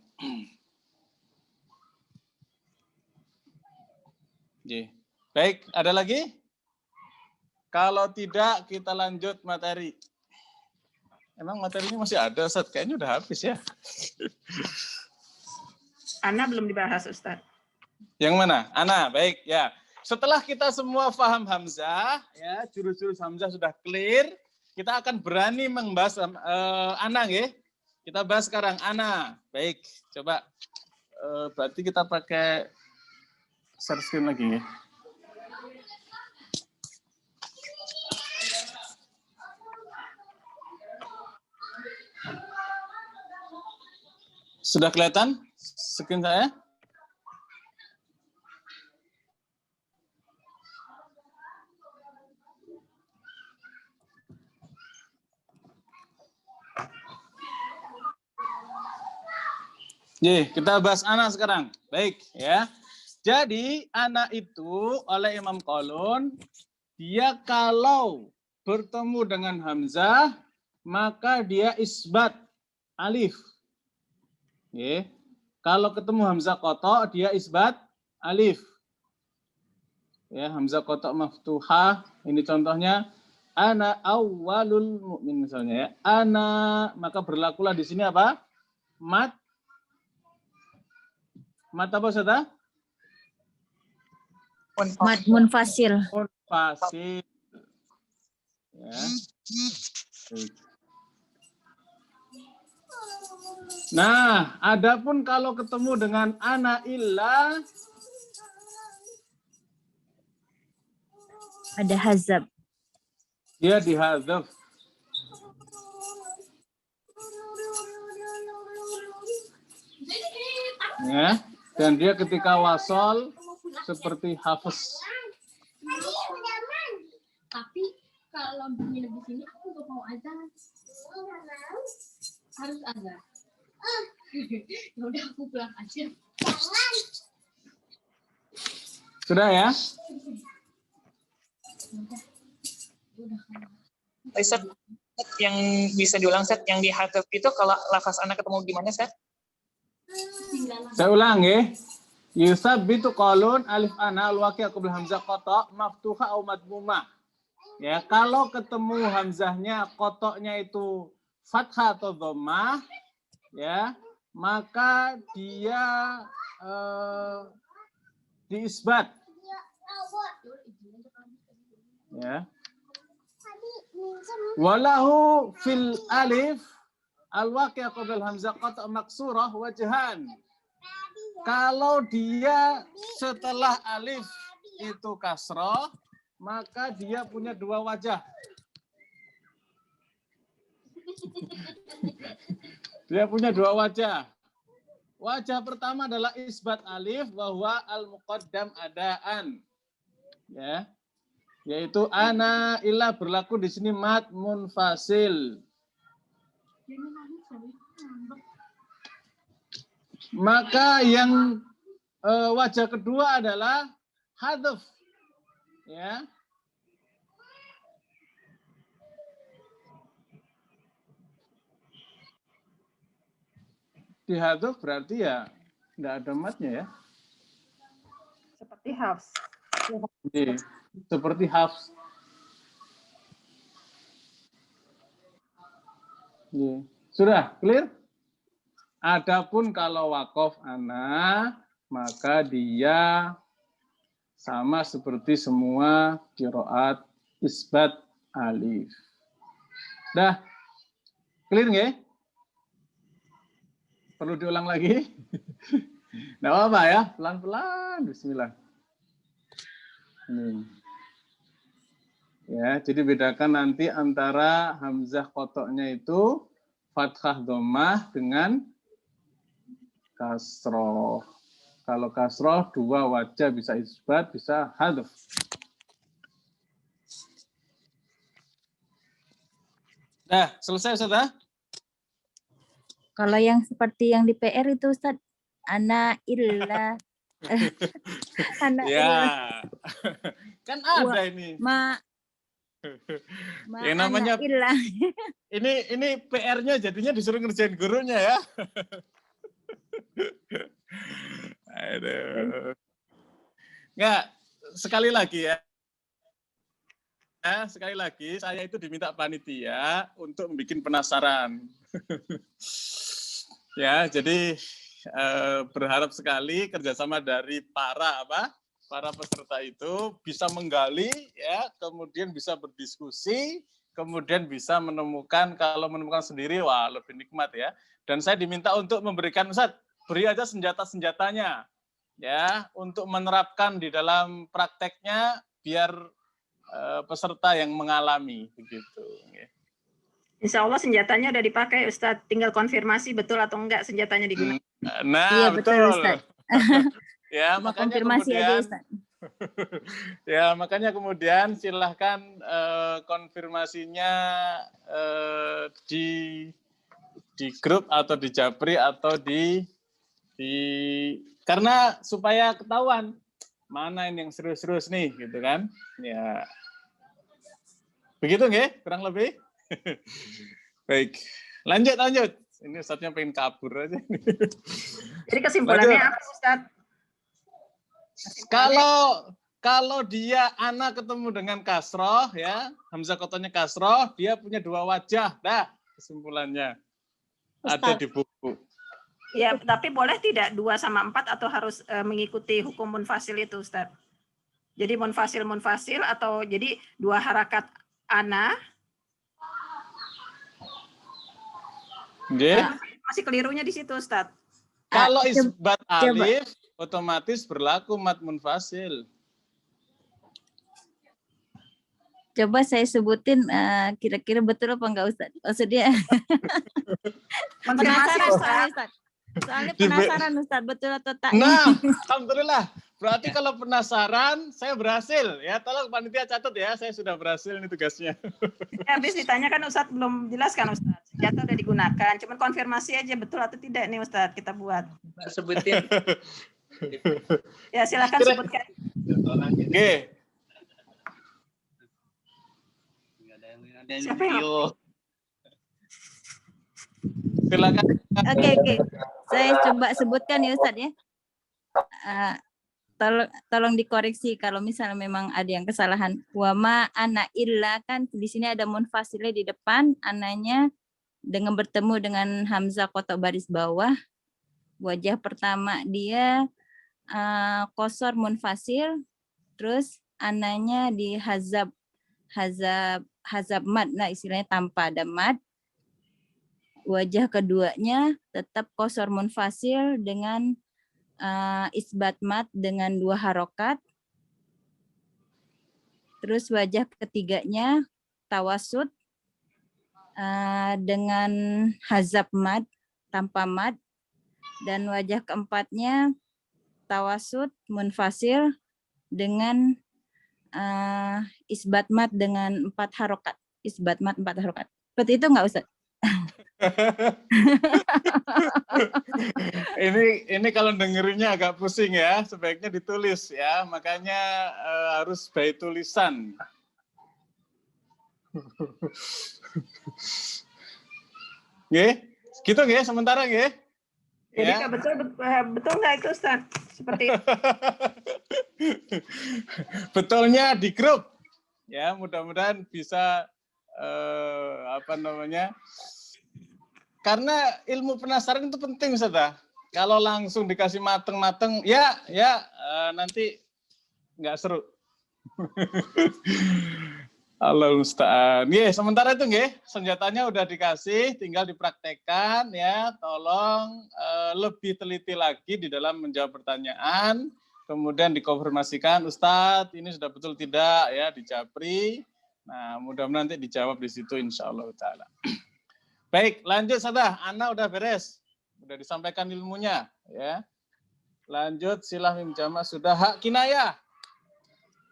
Baik, ada lagi? Kalau tidak, kita lanjut materi. Emang materinya masih ada, Ustaz? Kayaknya udah habis ya. Ana belum dibahas, Ustaz. Yang mana? Ana, baik ya. Setelah kita semua paham Hamzah, ya jurus-jurus Hamzah sudah clear, kita akan berani membahas Ana, ya. Kita bahas sekarang Ana. Baik, coba. Berarti kita pakai share screen lagi, ya. Sudah kelihatan screen saya? Kita bahas Ana sekarang. Baik, ya. Jadi Ana itu oleh Imam Qalun, dia kalau bertemu dengan Hamzah, maka dia isbat alif. Kalau ketemu Hamzah Qatha, dia isbat alif. Ya, Hamzah Qatha maftuhah, ini contohnya ana awwalul mu'min misalnya ya. Ana, maka berlakulah di sini apa? Mat apa Ustaz? Mad munfasil. Munfasil. Ya. Nah, adapun kalau ketemu dengan ana illa, Ada hazab. dia dihadzaf. Ya, dan dia ketika wasol seperti hafes. Tapi kalau nginep di sini aku nggak mau azan. Harus azan. Ya udah aku pulang aja. Sudah ya? Ustaz, yang bisa diulang Ustaz, yang di hadaf itu kalau lafaz anak ketemu gimana Ustaz? Saya ulang ya. Yusabbitu qalun alif ana al-waqi' qabla hamzah qata maftuha au madmumah. Ya, kalau ketemu hamzahnya qata-nya itu fathah atau dhammah, ya, maka dia diisbat. Ya. Walahu fil alif al-waqi' qabla hamzah qata maksurah wajhan. Kalau dia setelah alif itu kasroh, maka dia punya dua wajah. Dia punya dua wajah. Wajah pertama adalah isbat alif bahwa al-muqaddam adaan. Ya. Yaitu ana illa berlaku di sini mad munfasil. Maka yang wajah kedua adalah hadaf, ya. Di hadaf berarti ya nggak ada matnya ya. Seperti hafs. Seperti hafs. Sudah clear? Adapun kalau wakof ana, maka dia sama seperti semua qiraat isbat alif. Dah, clear nggak? Perlu diulang lagi? Nggak apa-apa ya, pelan-pelan. Bismillah. Ya, jadi bedakan nanti antara hamzah qatha-nya itu fathah dhammah dengan kasroh. Kalau kasroh dua wajah, bisa isbat, bisa hadf. Nah, selesai Ustaz? Kalau yang seperti yang di PR itu Ustaz, ana illa. Ana ya. illa. Kan ada ini. Yang namanya Ilah. ini PR-nya jadinya disuruh ngerjain gurunya ya. Aduh. Enggak, sekali lagi ya. Sekali lagi saya itu diminta panitia untuk membuat penasaran. Ya, jadi berharap sekali kerjasama dari para peserta itu bisa menggali ya, kemudian bisa berdiskusi, kemudian bisa menemukan, kalau menemukan sendiri wah lebih nikmat ya. Dan saya diminta untuk memberikan, Ustaz, beri aja senjata-senjatanya ya untuk menerapkan di dalam prakteknya biar peserta yang mengalami begitu. Insya Allah senjatanya udah dipakai, Ustadz. Tinggal konfirmasi betul atau enggak senjatanya digunakan. Nah, Iya betul, Ustaz. Ya, Cuma makanya konfirmasi aja, kemudian Ustaz. ya, makanya kemudian silahkan konfirmasinya di grup atau di Japri atau di karena supaya ketahuan mana yang serius-serius nih gitu kan. Ya. Begitu nggih, kurang lebih. Baik. Lanjut. Ini Ustadznya pengen kabur aja. Jadi kesimpulannya Lanjut. apa, Ustadz? Kalau dia anak ketemu dengan kasroh ya, hamzah kotonya kasroh, dia punya dua wajah. Dah kesimpulannya. Ada di buku. Ya, tapi boleh tidak 2 sama 4 atau harus mengikuti hukum munfasil itu, Ustaz? Jadi munfasil atau jadi 2 harakat ana. Nggih. Masih kelirunya di situ, Ustaz. Kalau isbat alif otomatis berlaku mad munfasil. Coba saya sebutin kira-kira betul apa enggak, Ustaz? Maksudnya penasaran soalnya, Ustaz. Soalnya penasaran, Ustaz, betul atau tak? Nah, alhamdulillah. Berarti kalau penasaran, saya berhasil. Ya, tolong panitia catat ya, saya sudah berhasil ini tugasnya. Habis ditanyakan Ustaz belum jelaskan, Ustaz. Senjata udah digunakan, cuman konfirmasi aja betul atau tidak nih, Ustaz, kita buat. Sebutin. Ya, silakan sebutkan. Oke. Siapa yang Silakan. Oke. Saya coba sebutkan ya, Ustaz ya. Tolong dikoreksi kalau misalnya memang ada yang kesalahan. Wama ana illa, kan di sini ada munfasilnya di depan, ananya dengan bertemu dengan hamzah kotak baris bawah. Wajah pertama dia kosor munfasil, terus ananya di hazab mad, nah istilahnya tanpa ada mad. Wajah keduanya tetap kosor munfasil dengan isbat mad dengan 2 harokat. Terus wajah ketiganya tawasud dengan hazab mad tanpa mad. Dan wajah keempatnya tawasud munfasil dengan isbat mad dengan 4 harokat. Isbat mad 4 harokat. Seperti itu enggak, Ustaz? ini kalau dengerinnya agak pusing ya, sebaiknya ditulis ya, makanya harus by tulisan. Nggih, gitu nggih sementara nggih. Jadi Ya. betul nggak itu, Ustaz? Seperti itu. Betulnya di grup. Ya, mudah-mudahan bisa karena ilmu penasaran itu penting, Ustaz. Kalau langsung dikasih mateng-mateng, nanti nggak seru. Allah musta'an. Sementara itu nggih, senjatanya udah dikasih, tinggal dipraktekkan ya. Tolong lebih teliti lagi di dalam menjawab pertanyaan, kemudian dikonfirmasikan, Ustadz, ini sudah betul tidak ya di Japri. Nah, mudah-mudahan nanti dijawab di situ insyaallah taala. Baik, lanjut Sada. Ana udah beres. Udah disampaikan ilmunya ya. Lanjut silah mim jama sudah hak kinayah.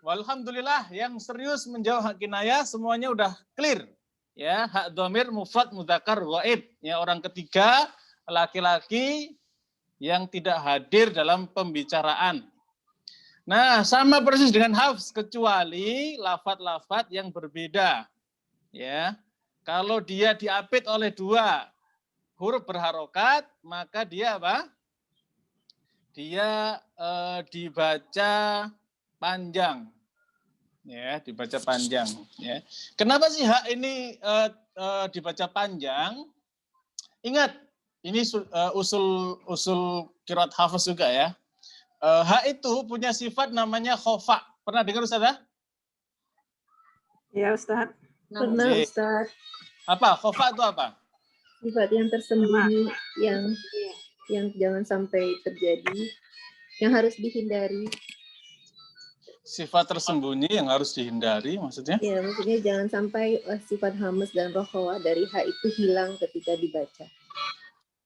Walhamdulillah yang serius menjawab hak kinayah semuanya udah clear. Ya, hak dhamir mufrad mudzakkar ghaib. Ya, orang ketiga laki-laki yang tidak hadir dalam pembicaraan. Nah, sama persis dengan hafs kecuali lafat-lafat yang berbeda. Ya. Kalau dia diapit oleh dua huruf berharokat, maka dia apa? Dia dibaca panjang. Ya, dibaca panjang, ya. Kenapa sih hak ini dibaca panjang? Ingat, ini usul qiraat hafaz juga ya. Hak itu punya sifat namanya khofa. Pernah dengar Ustaz? Ya Ustaz. Pernah Oke. Ustaz. Apa? Khofa itu apa? Sifat yang tersembunyi yang jangan sampai terjadi, yang harus dihindari. Sifat tersembunyi yang harus dihindari, maksudnya? Ya, maksudnya jangan sampai sifat hamas dan rokhawah dari hak itu hilang ketika dibaca.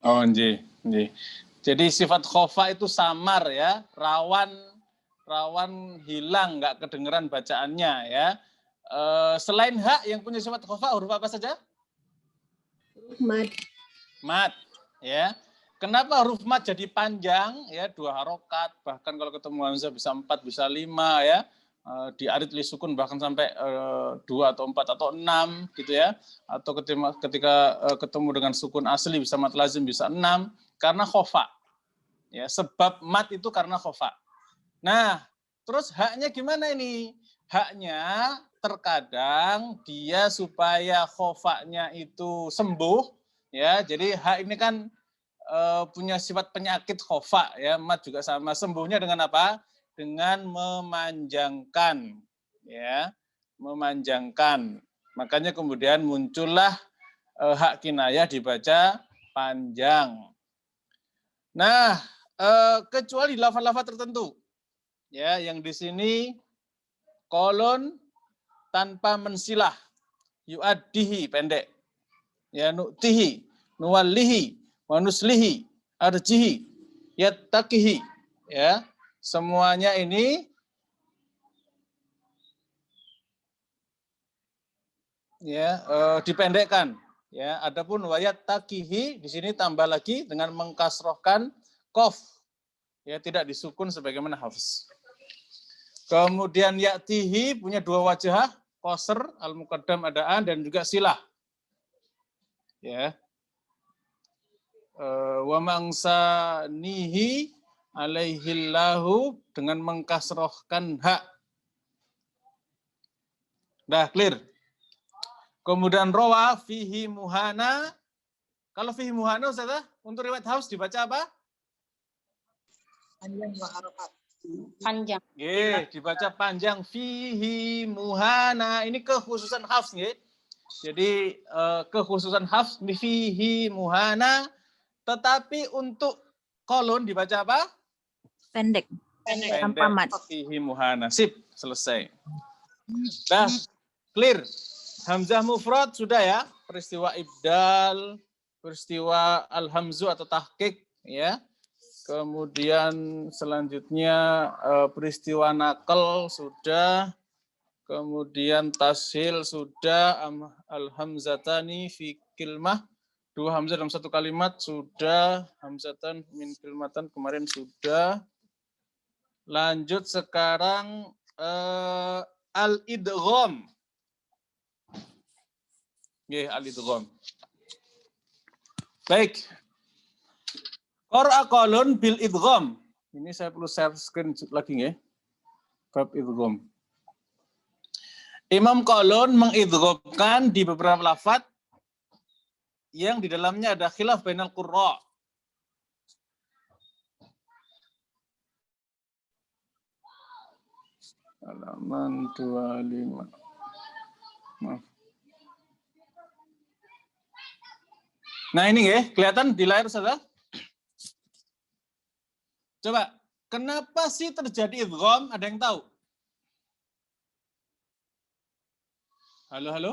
Oh, nggih, nggih. Jadi sifat khofa itu samar ya, rawan hilang, nggak kedengeran bacaannya ya. Selain hak yang punya sifat khofa, huruf apa saja? Mad. Mat, ya. Kenapa huruf mat jadi panjang ya, 2 harokat, bahkan kalau ketemu hamzah bisa 4, bisa 5 ya. Di arid li sukun bahkan sampai 2 atau 4 atau 6 gitu ya. Atau ketika ketemu dengan sukun asli bisa mat lazim bisa 6 karena khofa. Ya, sebab mat itu karena khofa. Nah, terus haknya gimana ini? Haknya terkadang dia supaya khofanya itu sembuh ya. Jadi hak ini kan punya sifat penyakit khofa ya. Mat juga sama, sembuhnya dengan apa? Dengan memanjangkan ya, memanjangkan. Makanya kemudian muncullah hak kinayah dibaca panjang. Nah, kecuali lafaz-lafaz tertentu ya, yang di sini kolon tanpa mensilah, yu'addihi pendek ya, nu'tihi, nuwallihi, wanuslihi, arjihi, yattaqihi ya, semuanya ini ya dipendekkan ya. Adapun wayat takihi di sini tambah lagi dengan mengkasrohkan qaf ya, tidak disukun sebagaimana hafs. Kemudian ya'tihi punya 2 wajah, qasr al muqaddam adaan dan juga silah ya. Wa mangsanihi alaihillahu dengan mengkasrohkan hak. Dah clear. Kemudian rawa fihi muhana. Kalau fihi muhana Ustaz, untuk riwayat Hafs dibaca apa? Panjang. Nggih, dibaca panjang fihi muhana. Ini kekhususan Hafs nggih. Jadi kekhususan Hafs fihi muhana, tetapi untuk kolon dibaca apa? Pendek. Tanpa mat. Fihi muhana. Sip, selesai. Dah clear. Hamzah mufrad sudah ya, peristiwa ibdal, peristiwa al-hamzu atau tahqiq ya. Kemudian selanjutnya peristiwa naqal sudah, kemudian tashil sudah, al-hamzatani fi kilmah, 2 hamzah dalam 1 kalimat sudah, hamzatan min kilmatan kemarin sudah. Lanjut sekarang al-idgham. Nggih, al-idgham. Baik. Qara'a qalun bil idgham. Ini saya perlu share screen lagi nggih. Bab idgham. Imam Qalun mengidghamkan di beberapa lafaz yang di dalamnya ada khilaf bainal qurra. Halaman 25. Maaf. Nah ini ya, kelihatan di layar Saudara? Coba, kenapa sih terjadi idgham? Ada yang tahu? Halo, halo?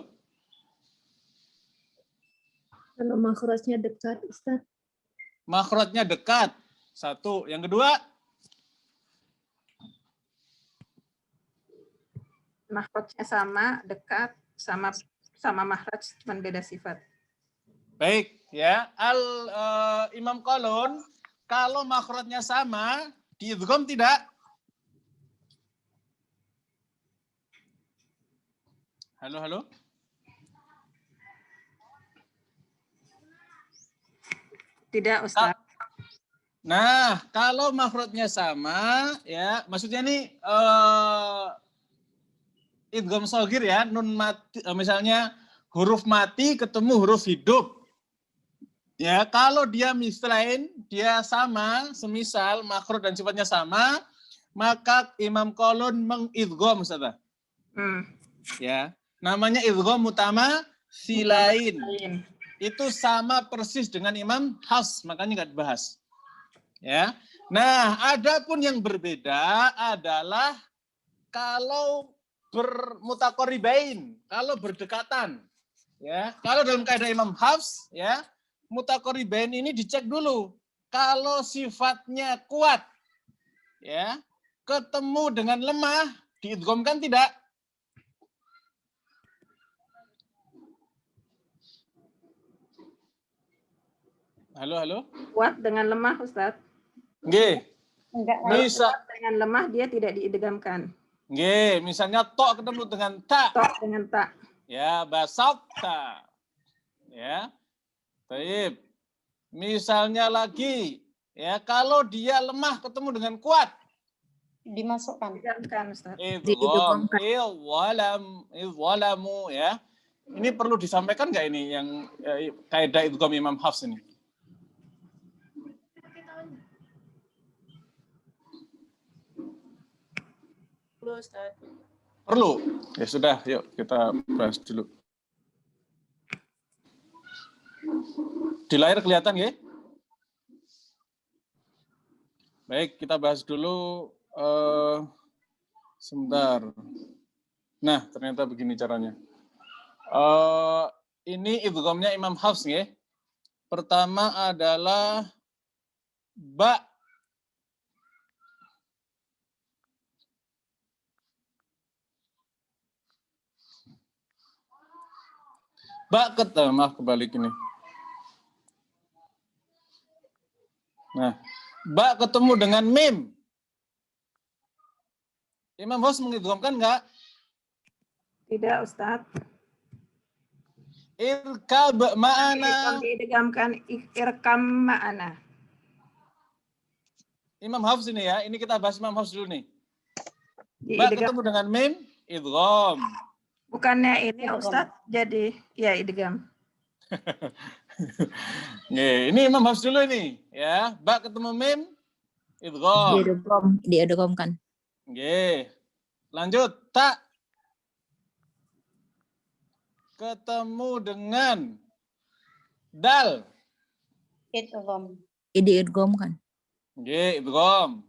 Kalau makhrajnya dekat, Ustaz. Makhrajnya dekat. 1. Yang kedua? Makhrajnya sama, dekat, sama makhraj, cuma beda sifat. Baik, ya. Imam Qalun, kalau makhrajnya sama, diidgham tidak? Halo, halo. Tidak, Ustaz. Nah, kalau makhrajnya sama, ya, maksudnya nih idgham shogir ya, nun mati, misalnya huruf mati ketemu huruf hidup. Ya, kalau dia mislain, dia sama, semisal makhraj dan sifatnya sama, maka Imam Qalun mengidgham, Ustaz. Ya, namanya idgham utama silain. Itu sama persis dengan Imam Hafs, makanya nggak dibahas. Ya. Nah, adapun yang berbeda adalah kalau bermutakoribain, kalau berdekatan. Ya, kalau dalam kaidah Imam Hafs, ya, mutakoribain ini dicek dulu. Kalau sifatnya kuat, ya, ketemu dengan lemah, diidghamkan tidak? Halo, halo. Kuat dengan lemah, Ustaz. Nggih. Enggak. Misal Dengan lemah dia tidak diidghamkan. nggih, misalnya to ketemu dengan ta. To dengan ta. Ya, basakta. Ya. Baik. Misalnya lagi, ya, kalau dia lemah ketemu dengan kuat, Dimasukkan. Diidghamkan, Ustaz. idgham, idwalamu, ya. Ini perlu disampaikan nggak ini yang kaidah idgham Imam Hafs ini? Perlu, Ustaz. Perlu. Ya sudah, yuk kita bahas dulu. Di layar kelihatan ya? Baik, kita bahas dulu sebentar. Nah, ternyata begini caranya. Ini idghamnya Imam Hafs ya. Pertama adalah ba. Maaf kebalik ini. Nah, ba ketemu dengan mim. Imam Hafs mengidghamkan enggak? Tidak, Ustaz. Irkab ma'ana. Diidghamkan irkam ma'ana. Imam Hafs ini ya, ini kita bahas Imam Hafs dulu nih. Ba ketemu dengan mim, idgham. Bukannya ini Ustaz, jadi ya idgham. Nih, ini Imam Hafs dulu ini, ya. Ba ketemu mim, idgham. Diidghamkan. Nggih. Lanjut, ta ketemu dengan dal. Idgham. Diidghamkan. Nggih, idgham.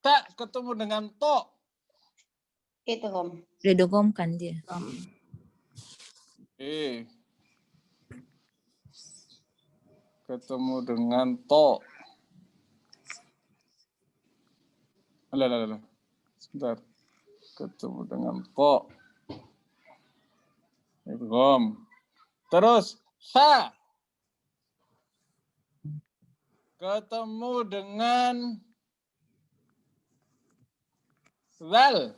Ta ketemu dengan to. Idgham. Diidghamkan dia. Ketemu dengan to. Alah. Sebentar. Ketemu dengan to. Idgham. Terus sa. Ketemu dengan zal.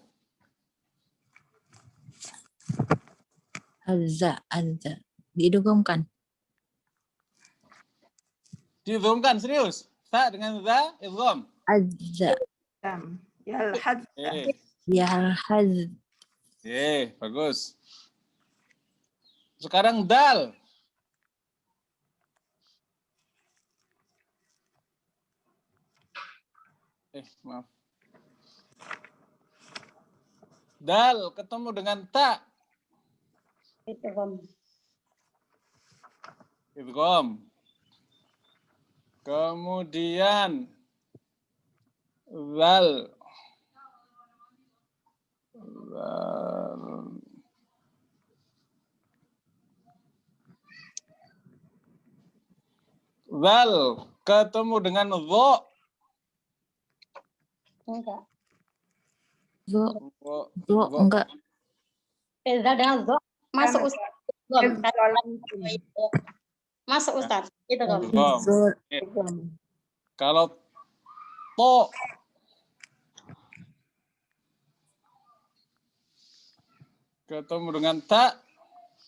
Azza. Diidghamkan. Diidghamkan serius. Sa dengan za, idgham. Azza. Yalhad. Yalhaz. Bagus. Sekarang dal. Maaf. Dal ketemu dengan ta. Idgham. Kemudian zal. Zal ketemu dengan dho. Enggak. Dho enggak. Zal dengan dho masuk Ustaz. Masuk Ustaz. Idgham. Kalau to ketemu dengan ta.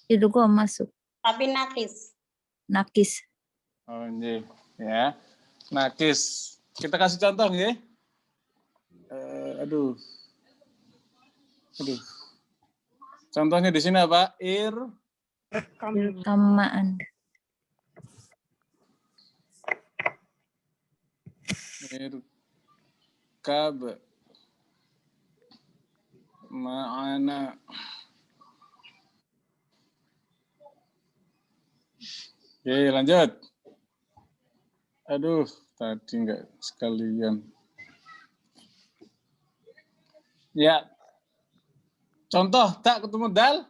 Idgham masuk. Tapi nakis. Nakis. Oh, nggih. Ya. Nakis. Kita kasih contoh nggih. Aduh. Contohnya di sini apa? Irkamaan. Irkab ma'ana. Oke, lanjut. Aduh, tadi enggak sekalian. Ya. Contoh, tak ketemu dal.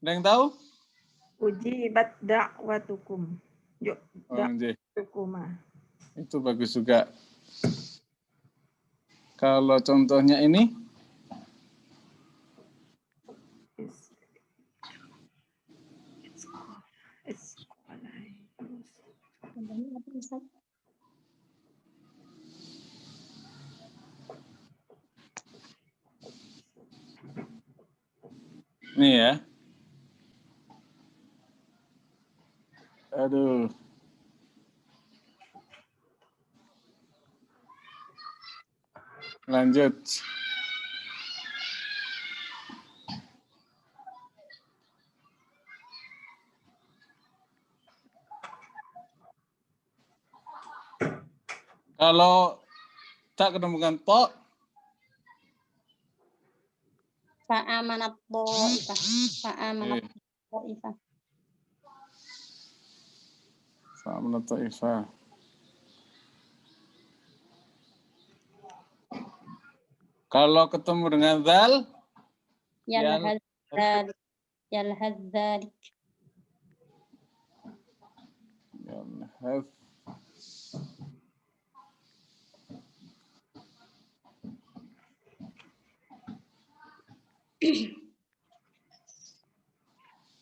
Ada yang tahu? Ujibat da'watukum. Yuk, Oh, nggih. da'watukuma. Itu bagus juga. Kalau contohnya ini, nih ya. Aduh. Lanjut. Kalau tak ketemukan to, Fa'amanat ta'ifah. Fa'amanat ta'ifah. fa'amanat ta'ifah. Kalau ketemu dengan zal, Yalhadzalik. Yalhadzalik. yalhaz.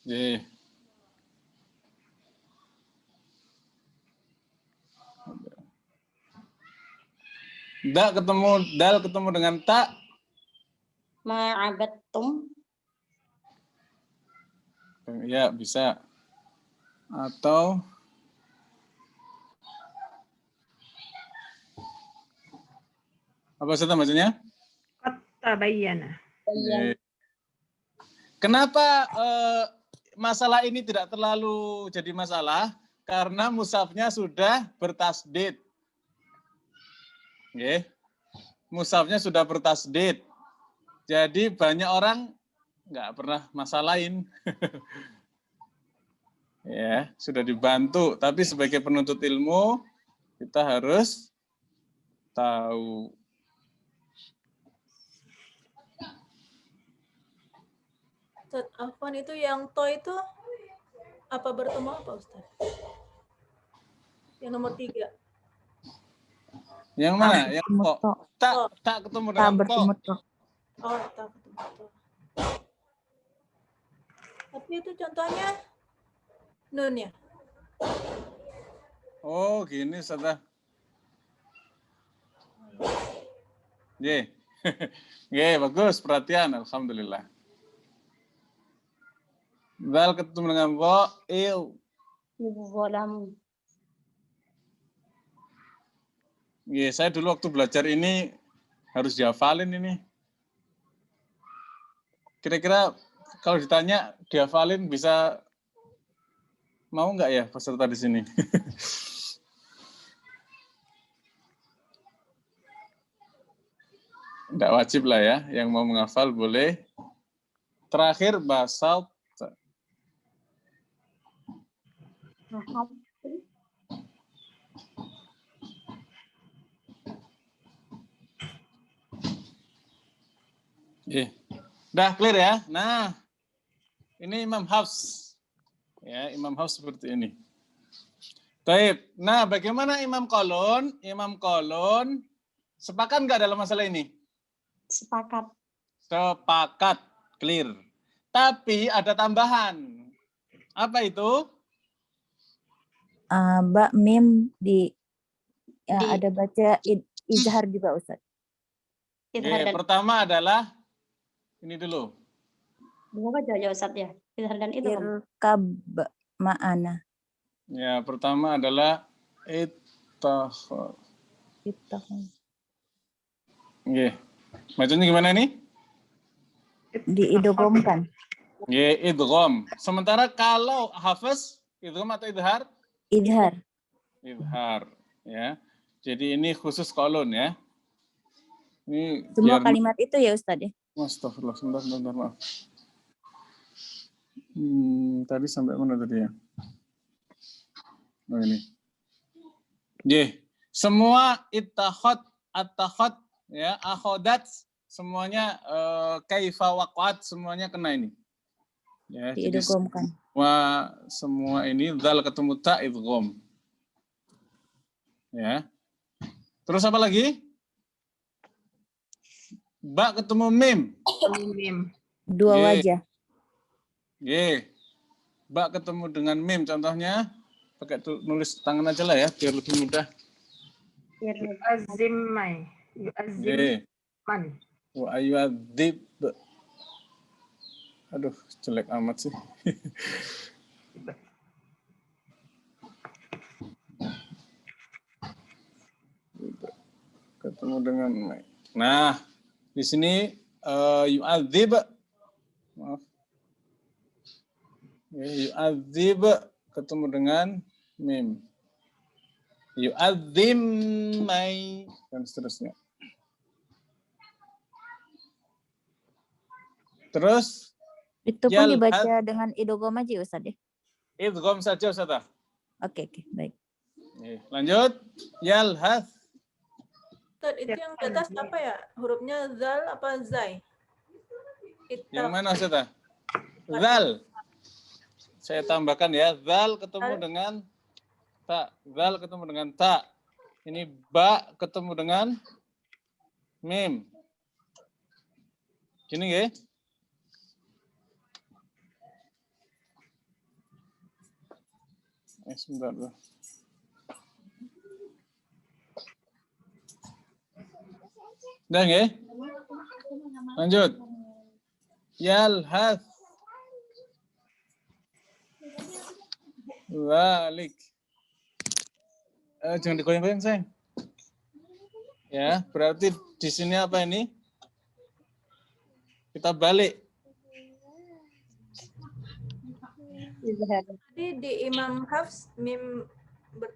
Nih. Dal ketemu dengan ta. Ma'abattum. Ya, bisa. Atau apa sih maksudnya? Tabayyana. Kenapa masalah ini tidak terlalu jadi masalah? Karena mushafnya sudah bertasdid. Nggih. Mushafnya sudah bertasdid. Jadi banyak orang nggak pernah masalahin. Ya, sudah dibantu. Tapi sebagai penuntut ilmu, kita harus tahu. Ustaz Afwan, itu yang to itu apa bertemu apa Ustaz? Yang nomor 3. Yang mana? Yang to. Tak ketemu dengan to. Oh, tak ketemu to. Tapi itu contohnya nun ya? Oh, gini Ustaz. Ye. Ye, bagus perhatian, alhamdulillah. Zal ketemu dengan il. Ye, saya dulu waktu belajar ini harus dihafalin ini. Kira-kira kalau ditanya dihafalin bisa mau nggak ya peserta di sini? Nggak wajib lah ya, yang mau menghafal boleh. Terakhir basal. Udah clear ya? Nah, ini Imam Hafs. Ya, Imam Hafs seperti ini. Baik. Nah, bagaimana Imam Qalun? Imam Qalun sepakat nggak dalam masalah ini? Sepakat. Sepakat, clear. Tapi ada tambahan. Apa itu? Ba mim ada baca izhar juga Ustaz. Pertama adalah Ini dulu. Dua aja ya Ustaz ya. Izhar dan idgham. Irkab ma'ana. Ya, pertama adalah ittakhad. Nggih. Bacanya gimana nih? Diidghamkan. Nggih, idgham. Sementara kalau hafaz, idgham atau idhar? Idhar. Idhar, ya. Jadi ini khusus kolon ya. Ini Semua biar kalimat itu ya Ustaz ya. Astagfirullah, sebentar, maaf. Tadi sampai mana tadi ya? Oh ini. Nggih. Semua ittakhad, attakhad, ya, akhodat, semuanya kaifa waqat, semuanya kena ini. Ya, jadi Diidghamkan. semua ini dzal ketemu ta idgham. Ya. Terus apa lagi? Ba ketemu mim. Mim. Dua Ye. wajah. Ba ketemu dengan mim, contohnya pakai nulis tangan aja lah ya, biar lebih mudah. Yu'azzimai. Yu'azzimman. Wa ayyadzib. Aduh, jelek amat sih. Ketemu dengan nah, di sini yu'adzib. Maaf. Yu'adzib ketemu dengan mim. Yu'azzimai dan seterusnya. Terus Itu pun dibaca dengan idgham aja Ustaz ya. idgham saja Ustaz. Oke, baik. Lanjut. Yalhath. Ustaz, itu yang di atas apa ya? Hurufnya zal apa zai? Yang mana Ustaz? Zal. Saya tambahkan ya, zal ketemu dengan ta. Zal ketemu dengan ta. Ini ba ketemu dengan mim. Gini nggih? Sebentar loh. Udah nggih? Lanjut. Yalhath. Walik. Jangan digoyang-goyang, sayang. Ya, berarti di sini apa ini? Kita balik. Jadi di Imam Hafs mim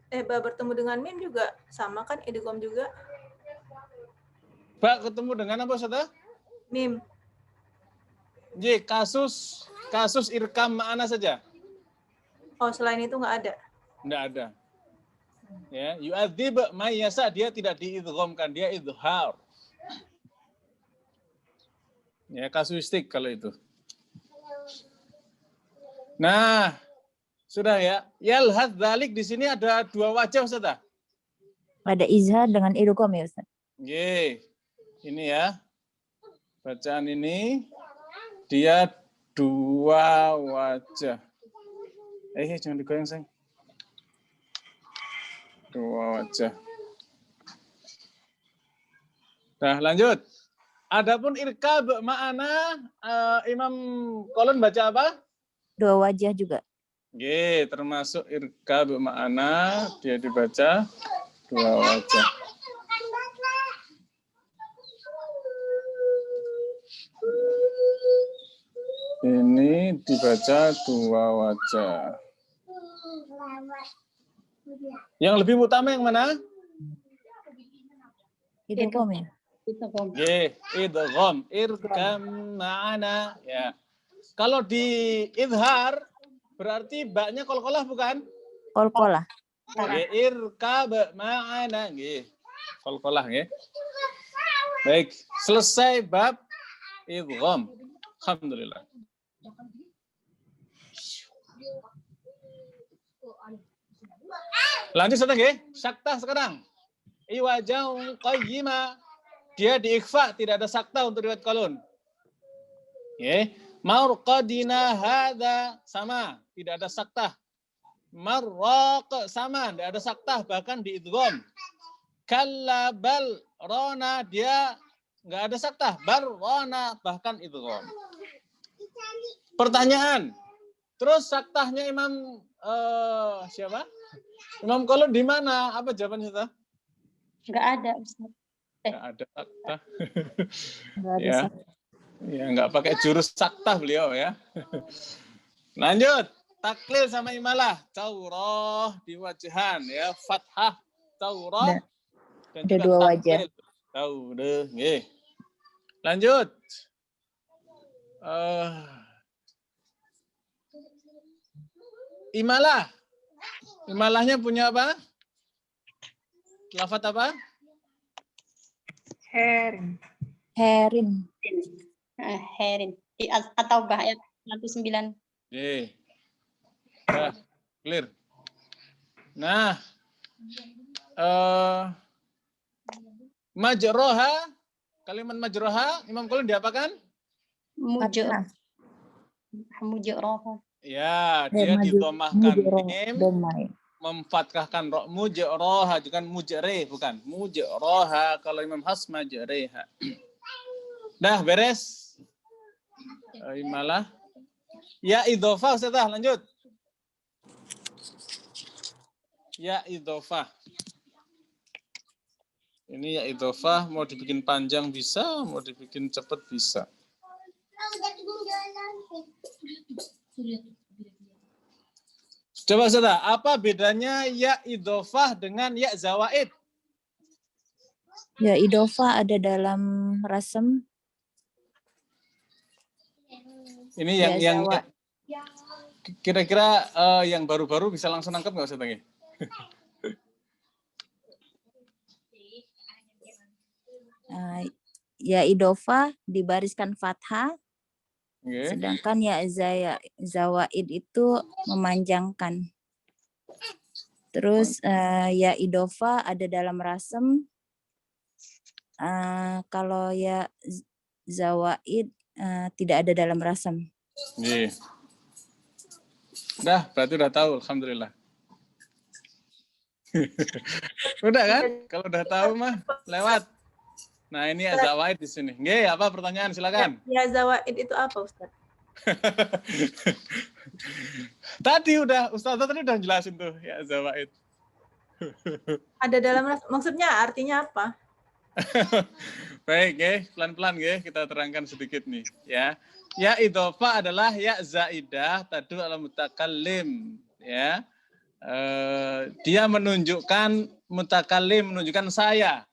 ba bertemu dengan mim juga sama kan idgham juga? Ba ketemu dengan apa Ustaz? Mim. Kasus irkam ma'ana saja. Oh, selain itu nggak ada? Nggak ada. Ya, yu'adzib may yasa, dia tidak diidghamkan, dia idhar. Ya, kasuistik kalau itu. Nah, sudah ya. Yalhath dzalik di sini ada dua wajah Ustaz. Ada izhar dengan idgham ya Ustaz. Ini ya. Bacaan ini dia dua wajah. Jangan digoyang, sayang. Dua wajah. Nah, lanjut. Adapun irkab ma'ana, Imam Kolon baca apa? Dua wajah juga. Termasuk irkab ma'ana, dia dibaca dua wajah. Ini dibaca dua wajah. Yang lebih utama yang mana? Idgham ya. Idgham, irkam ma'ana. Ya. Kalau di idhar berarti baknya qalqalah bukan? Qalqalah. Irkab ma'ana. Qalqalah nggih. Baik, selesai bab idgham. Alhamdulillah. Lanjut Ustaz nggih. Sakta sekarang. Iwajah qayyima. Dia diikhfa, tidak ada sakta untuk riwayat Qalun. Marqadina hadza sama, tidak ada sakta. Marraq sama, tidak ada sakta, bahkan diidgham. Kalla bal rona, dia nggak ada saktah. Barwana, bahkan idgham. Pertanyaan. Terus saktahnya Imam siapa? Imam Khalid di mana? Apa jawabannya Ustaz? Nggak ada, Ustaz. Nggak ada saktah. Nggak ada Ya. saktah. Ya, nggak pakai jurus saktah beliau ya. Lanjut. Taklil sama imalah. Taurah di wajahan ya. Fathah. Taurah. Dan Ada juga dua wajah. taklil. Taurah. Nggih. Lanjut. Imalah. Imalahnya punya apa? Lafaz apa? Herin. Herin. Herin. Di atau ayat 109. Oke. Nah, clear. Nah, majroha, kalimat majroha, Imam Khalid diapakan? Mujur. Mujurroha. Ya, dia didomahkan mim, Domai. memfathahkan ro, mujroha, bukan mujre, bukan mujroha. Kalau Imam Has majreha. Dah beres. Imalah. Ya idhofah, Ustazah, lanjut. Ya idhofah. Ini ya idhofah, mau dibikin panjang bisa, mau dibikin cepat bisa. Coba Ustazah, apa bedanya ya idhofah dengan ya zawaid? Ya idhofah ada dalam rasem. Ini Ya, yang zawa. kira-kira yang baru-baru bisa langsung nangkep nggak Ustazah? Ya idhofah dibariskan fathah, Okay. sedangkan ya zawaid itu memanjangkan. Terus ya idhofah ada dalam rasem. Kalau ya zawaid tidak ada dalam rasem. Yeah. Dah, berarti udah tahu, alhamdulillah. Udah kan? Kalau udah tahu mah lewat. Nah, ini ya zawaid di sini. Nggih, apa pertanyaan? Silakan. Ya zawaid itu apa, Ustaz? Tadi Ustazah tadi udah jelasin tuh ya zawaid. Ada dalam maksudnya artinya apa? Baik, nggih, pelan-pelan nggih kita terangkan sedikit nih, ya. Ya idhofah adalah ya zaidah tadu ala mutakallim, ya. Dia menunjukkan mutakallim, menunjukkan saya,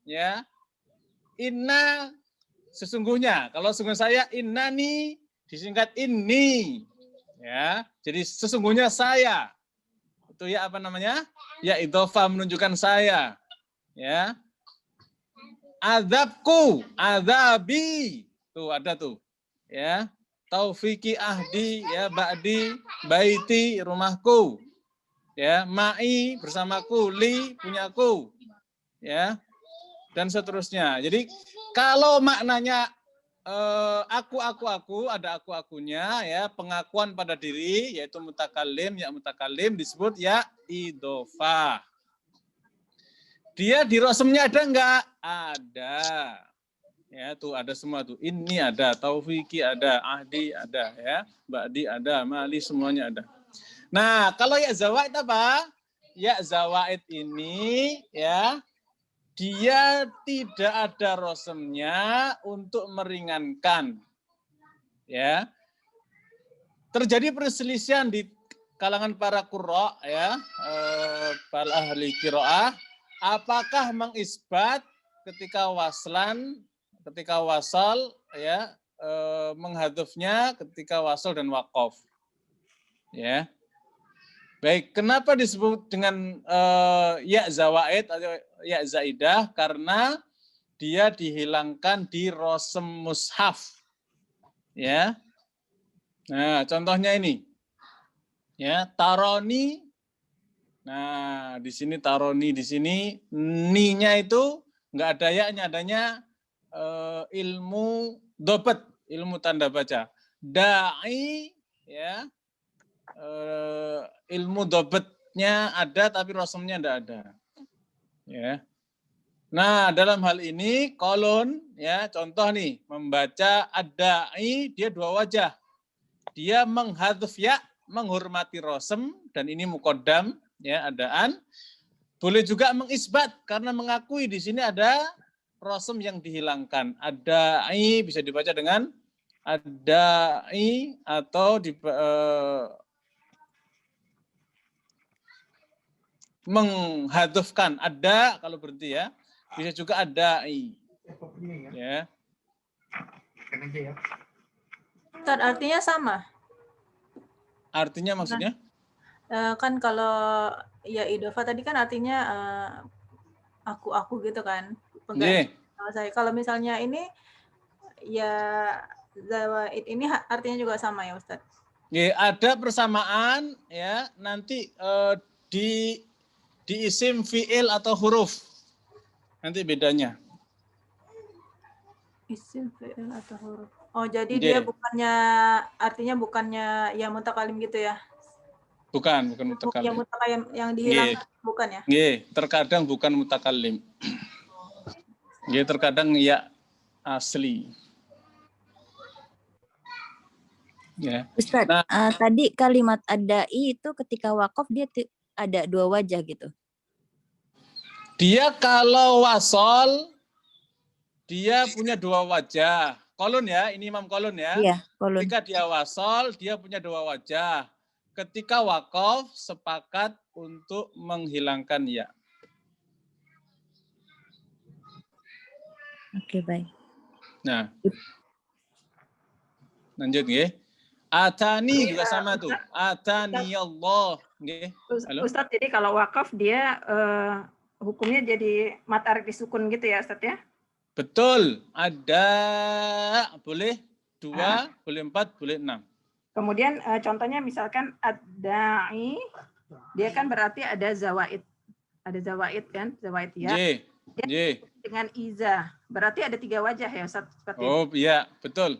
ya. Inna sesungguhnya, kalau sesungguhnya saya innani disingkat inni, ya. Jadi sesungguhnya saya. Itu ya apa namanya? Ya idhofah menunjukkan saya, ya. Azabku, azabi, tuh ada tuh, ya. Taufiki ahdi, ya ba'di, baiti rumahku, ya. Ma'i bersamaku, li punyaku, ya. Dan seterusnya. Jadi kalau maknanya aku, ada aku-akunya, ya, pengakuan pada diri, yaitu mutakallim, ya mutakallim disebut ya idhofah. Dia di rosemnya ada enggak? Ada. Ya, tuh ada semua tuh. Ini ada, taufiki ada, ahdi ada, ya, ba'di ada, mali semuanya ada. Nah, kalau ya zawaid apa? Ya zawaid ini, ya, dia tidak ada rosemnya untuk meringankan. Ya. Terjadi perselisihan di kalangan para qurra, ya, para ahli qiraah, apakah mengisbat ketika waslan, ketika wasal, ya, menghadzufnya ketika wasal dan waqaf. Ya. Baik, kenapa disebut dengan ya zawaid atau ya zaidah? Karena dia dihilangkan di rosem mushaf. Ya. Nah, contohnya ini. Ya, taroni. Nah, di sini taroni, di sini ni-nya itu enggak ada ya-nya, adanya ilmu dobet, ilmu tanda baca. Da'i, ya. Ilmu dobetnya ada tapi rosemnya enggak ada, ya. Nah, dalam hal ini kolon ya, contoh nih, membaca ad-da'i dia dua wajah. Dia menghadzuf ya, menghormati rosem, dan ini muqaddam ya, adaan. Boleh juga mengisbat karena mengakui di sini ada rosem yang dihilangkan. Ad-da'i bisa dibaca dengan ad-da'i atau menghadzufkan ada kalau berhenti ya. Bisa juga ad-da'i. Ya. Ustaz, artinya sama. Artinya maksudnya? Kan kalau ya idofa tadi kan artinya aku gitu kan. Nggih. Kalau saya kalau misalnya ini ya zawaid ini artinya juga sama ya Ustaz. Nggih, ada persamaan ya, nanti di isim fiil atau huruf. Nanti bedanya. Isim fiil atau huruf. Oh, jadi Nggih. dia artinya bukannya ya mutakalim gitu ya. Bukan mutakalim. Yang mutakalim yang dihilangkan bukan ya? Nggih, terkadang bukan mutakalim. Nggih, terkadang ya asli. Ya. Ustaz, tadi kalimat ad-da'i itu ketika wakaf dia ada dua wajah gitu. Dia kalau wasol, dia punya dua wajah. Kolon ya, ini Imam kolon ya. Iya, kolon. Ketika dia wasol, dia punya dua wajah. Ketika wakaf, sepakat untuk menghilangkan ya. Oke, baik. Nah, lanjut ya. Atani juga sama tuh. Atani Allah. Ustadz, jadi kalau wakaf dia hukumnya jadi mat arik disukun gitu ya Ustadz ya? Betul. Ada boleh 2, boleh 4, boleh 6. Kemudian contohnya misalkan ad-da'i, dia kan berarti ada zawaid. Ada zawaid kan? Zawaid ya. Dia dengan iza. Berarti ada 3 wajah ya Ustadz? Oh iya, betul.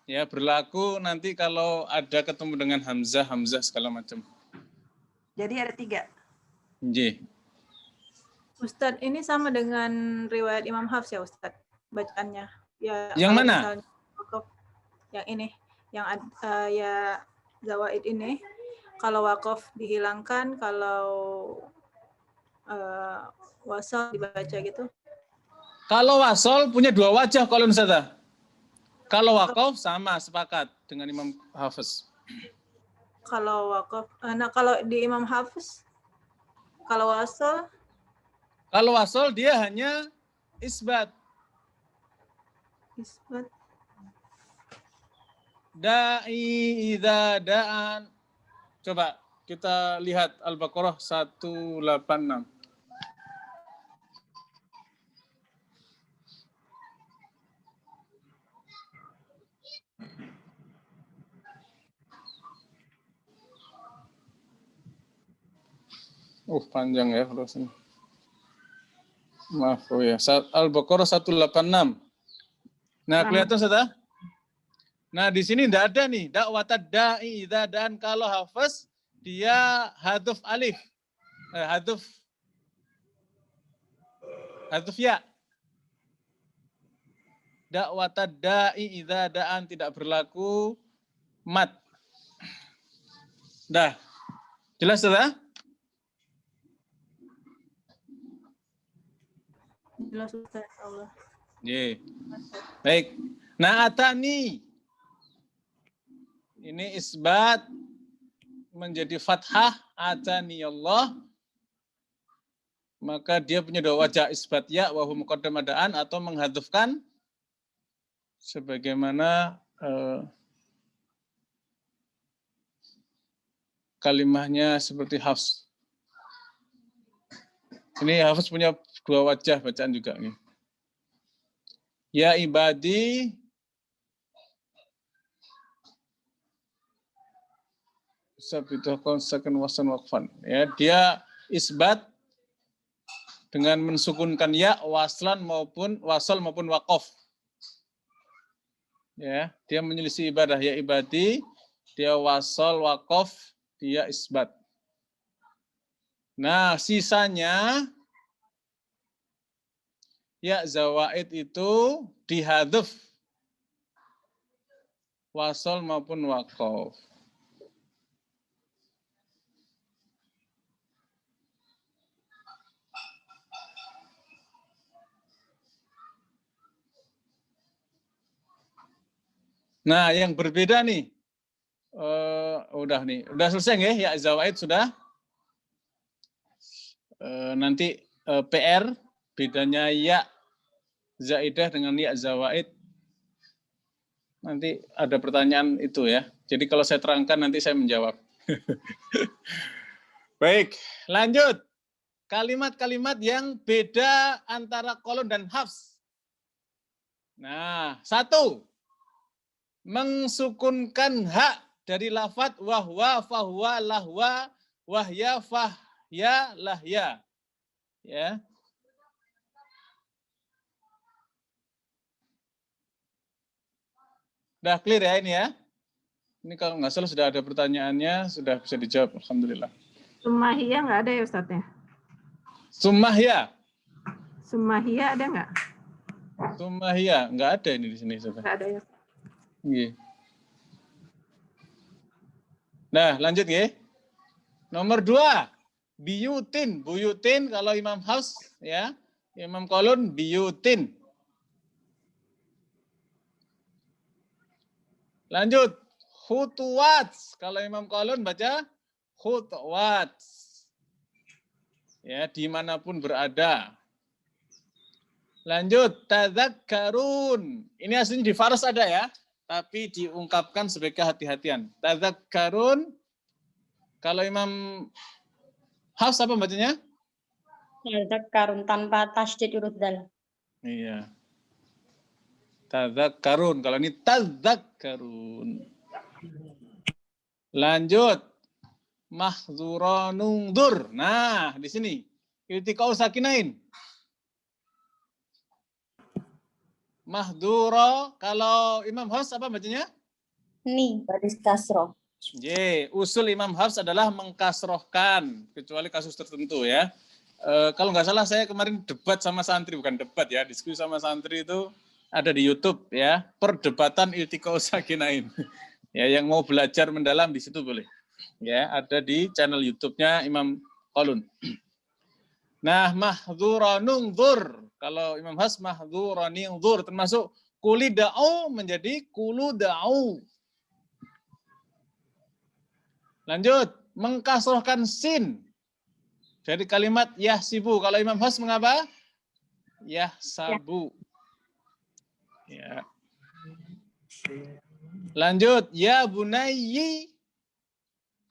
Ya, berlaku nanti kalau ada ketemu dengan hamzah segala macam. Jadi ada 3. Nggih. Ustadz, ini sama dengan riwayat Imam Hafs ya Ustadz bacaannya. Ya, yang mana? Misalnya, yang ini, yang ya zawaid ini, kalau wakaf dihilangkan, kalau wasal dibaca gitu. Kalau wasal punya 2 wajah kalau Ustazah. Kalau wakaf sama, sepakat dengan Imam Hafiz. Kalau wakaf, nah kalau di Imam Hafiz, kalau wasal dia hanya isbat. Isbat. Da'i idza da'an. Coba kita lihat Al-Baqarah 186. Panjang ya kalau sini. Maaf, oh ya. Al-Baqarah 186. Nah, kelihatan sudah? Nah, di sini enggak ada nih. Da'watad da'i idza da'an. Kalau hafaz dia haduf alif. Haduf ya. Da'watad da'i idza da'an tidak berlaku mat. Dah. Jelas sudah? Jelas Ustaz, Allah. Ye. Baik. Nah, atani. Ini isbat menjadi fathah, atani Allah. Maka dia punya 2 wajah, isbat ya wa huwa muqaddam adaan atau menghadzufkan sebagaimana kalimahnya seperti Hafs. Ini Hafs punya 2 wajah bacaan juga nih. Ya ibadi sabitahkan sakan wasan waqfan. Ya, dia isbat dengan mensukunkan ya waslan maupun wasal maupun waqaf. Ya, dia menyelisih ibadah ya ibadi, dia wasal waqaf, dia isbat. Nah, sisanya Ya zawaid itu dihadzaf wasol maupun waqaf. Nah, yang berbeda nih, udah selesai nggih? Ya zawaid sudah. Nanti PR bedanya ya zaidah dengan ya zawaid. Nanti ada pertanyaan itu ya. Jadi kalau saya terangkan nanti saya menjawab. Baik, lanjut. Kalimat-kalimat yang beda antara kolon dan hafs. Nah, 1. Mengsukunkan hak dari lafat wahwa, fahuwa, lahwa, wahya, fahya, lahya. Ya. Udah clear ya ini ya? Ini kalau nggak salah sudah ada pertanyaannya, sudah bisa dijawab. Alhamdulillah. Sumahiyah nggak ada ya Ustadznya? Sumahya. Sumahiyah ada nggak? Sumahya. Nggak ada ini di sini. Nggak ada ya. Iya. Nah, lanjut ya. Nomor 2. Biyutin. Buyutin kalau Imam Hafs ya. Imam Qalun biyutin. Lanjut. Khutuwat. Kalau Imam Qalun baca khutuwat. Ya, dimanapun berada. Lanjut. Tadzakkarun. Ini aslinya di Faras ada ya. Tapi diungkapkan sebagai kehati-hatian. Tadzakkarun. Kalau Imam Hafs apa bacanya? Tadzakkarun tanpa tasydid huruf dal. Iya. Tadzakkarun. Kalau ini tadzakkarun. Lanjut. Mahzuranungdur. Nah, di sini. Iltiqa'u sakinain. Mahduro, kalau Imam Hafs apa bacanya? Ni. Baris kasroh. Usul Imam Hafs adalah mengkasrohkan, kecuali kasus tertentu ya. Kalau nggak salah saya kemarin debat sama santri, bukan debat ya, diskusi sama santri itu ada di YouTube ya, perdebatan iltiqa'u sakinain. Ya, yang mau belajar mendalam di situ boleh. Ya, ada di channel YouTube-nya Imam Qalun. Nah, mahzuranungdur. Kalau Imam Hafs mahzuranungdur termasuk kuli da'u menjadi kulu da'u. Lanjut, mengkasrohkan sin. Jadi kalimat yahsibu. Kalau Imam Hafs mengapa? Yahsabu. Ya. Lanjut, ya bunayyi.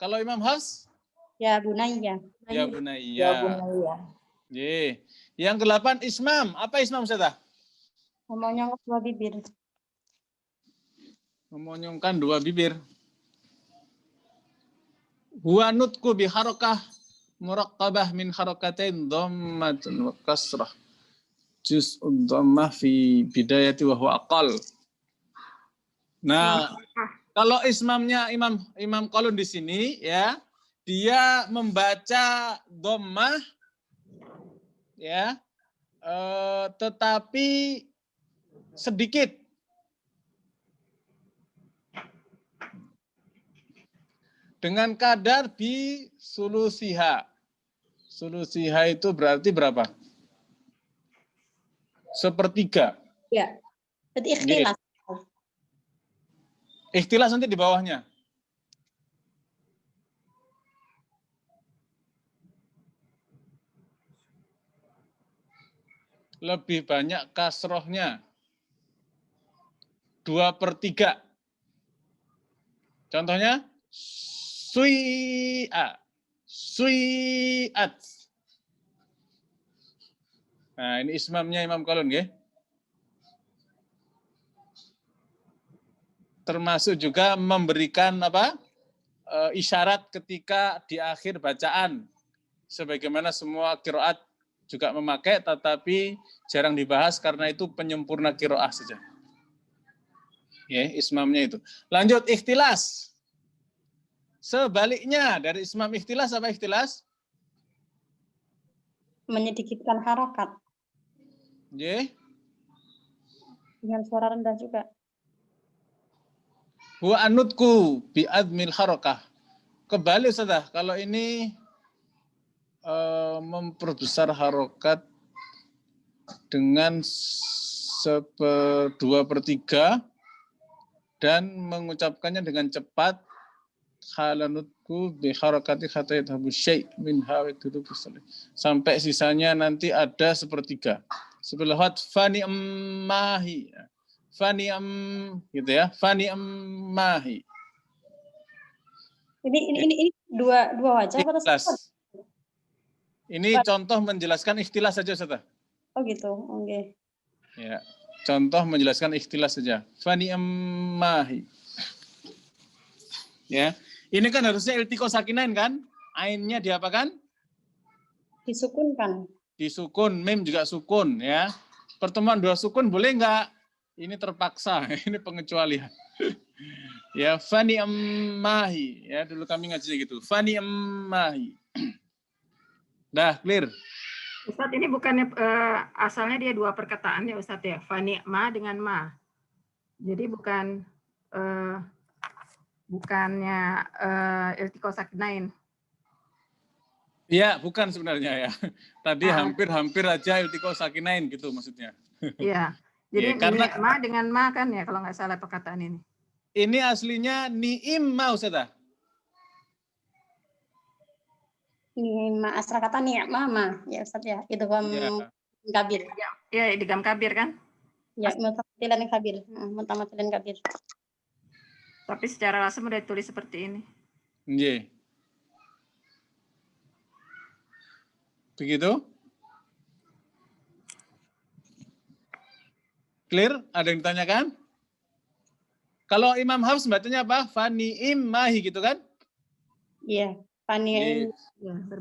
Kalau Imam Hafs? Ya bunayya. Ya bunayya. Ya bunayya. Yang ke-8 ismam. Apa ismam Ustazah? Memonyongkan dua bibir. Memonyongkan dua bibir. Huwa nutku bi harakah muraqqabah min harakatain dhammatun wa kasrah. Juz'un dhammah fi bidayati wa huwa aqal. Nah, kalau ismamnya Imam Qalun di sini ya, dia membaca dhammah ya, tetapi sedikit. Dengan kadar bi sulusiha. Sulusiha itu berarti berapa? Sepertiga. Ya. Berarti ikhtilas. Ikhtilas nanti di bawahnya. Lebih banyak kasrohnya. 2/3. Contohnya, sui'a. Sui'at. Nah, ini ismamnya Imam Qalun, ya. Termasuk juga memberikan apa? Isyarat ketika di akhir bacaan. Sebagaimana semua qiraat juga memakai, tetapi jarang dibahas karena itu penyempurna qiraah saja. Ya, ismamnya itu. Lanjut, ikhtilas. Sebaliknya dari ismam ikhtilas apa ikhtilas? Menyedikitkan harakat. Nggih. Dengan suara rendah juga. Huwa anutku bi admil harakah. Kebalik Ustazah, kalau ini memperbesar harokat dengan 2/3 dan mengucapkannya dengan cepat. Halanutku bi harakati hatta yadhhabu syai' min hawidudu bisalih. Sampai sisanya nanti ada 1/3. Sebelah fani ammahi. Fani gitu ya. Fani ammahi. Ini dua wajah atau Ikhlas. satu? Ini contoh menjelaskan ikhtilas saja Ustaz. Oh gitu. Oke. Ya. Contoh menjelaskan ikhtilas saja. Fani ammahi. Ya. Ini kan harusnya iltiqo sakinain kan? Ainnya diapakan? Disukunkan. Disukun, mim juga sukun ya. Pertemuan dua sukun boleh enggak? Ini terpaksa, ini pengecualian. Ya, fani ammahi. Ya, dulu kami ngaji gitu. Fani ammahi. Dah, clear. Ustadz, ini bukannya asalnya dia 2 perkataan ya Ustadz ya, fani ma dengan ma. Jadi bukannya iltiqo sakinain. Iya, bukan sebenarnya ya. Tadi hampir aja iltiqo sakinain gitu maksudnya. Iya. Jadi ya, karena ma dengan ma kan ya kalau nggak salah perkataan ini. Ini aslinya ni'imma Ustazah. Ni'ma asal kata ni'ma ya Ustaz ya. Itu kabir. Ya, idgham kabir kan? Ya, mutamatilan kabir. Mutamatilan kabir. Tapi secara langsung udah ditulis seperti ini. Nggih. Begitu? Clear? Ada yang ditanyakan? Kalau Imam Hafs bacanya apa? Fani immahi gitu kan? Iya, fani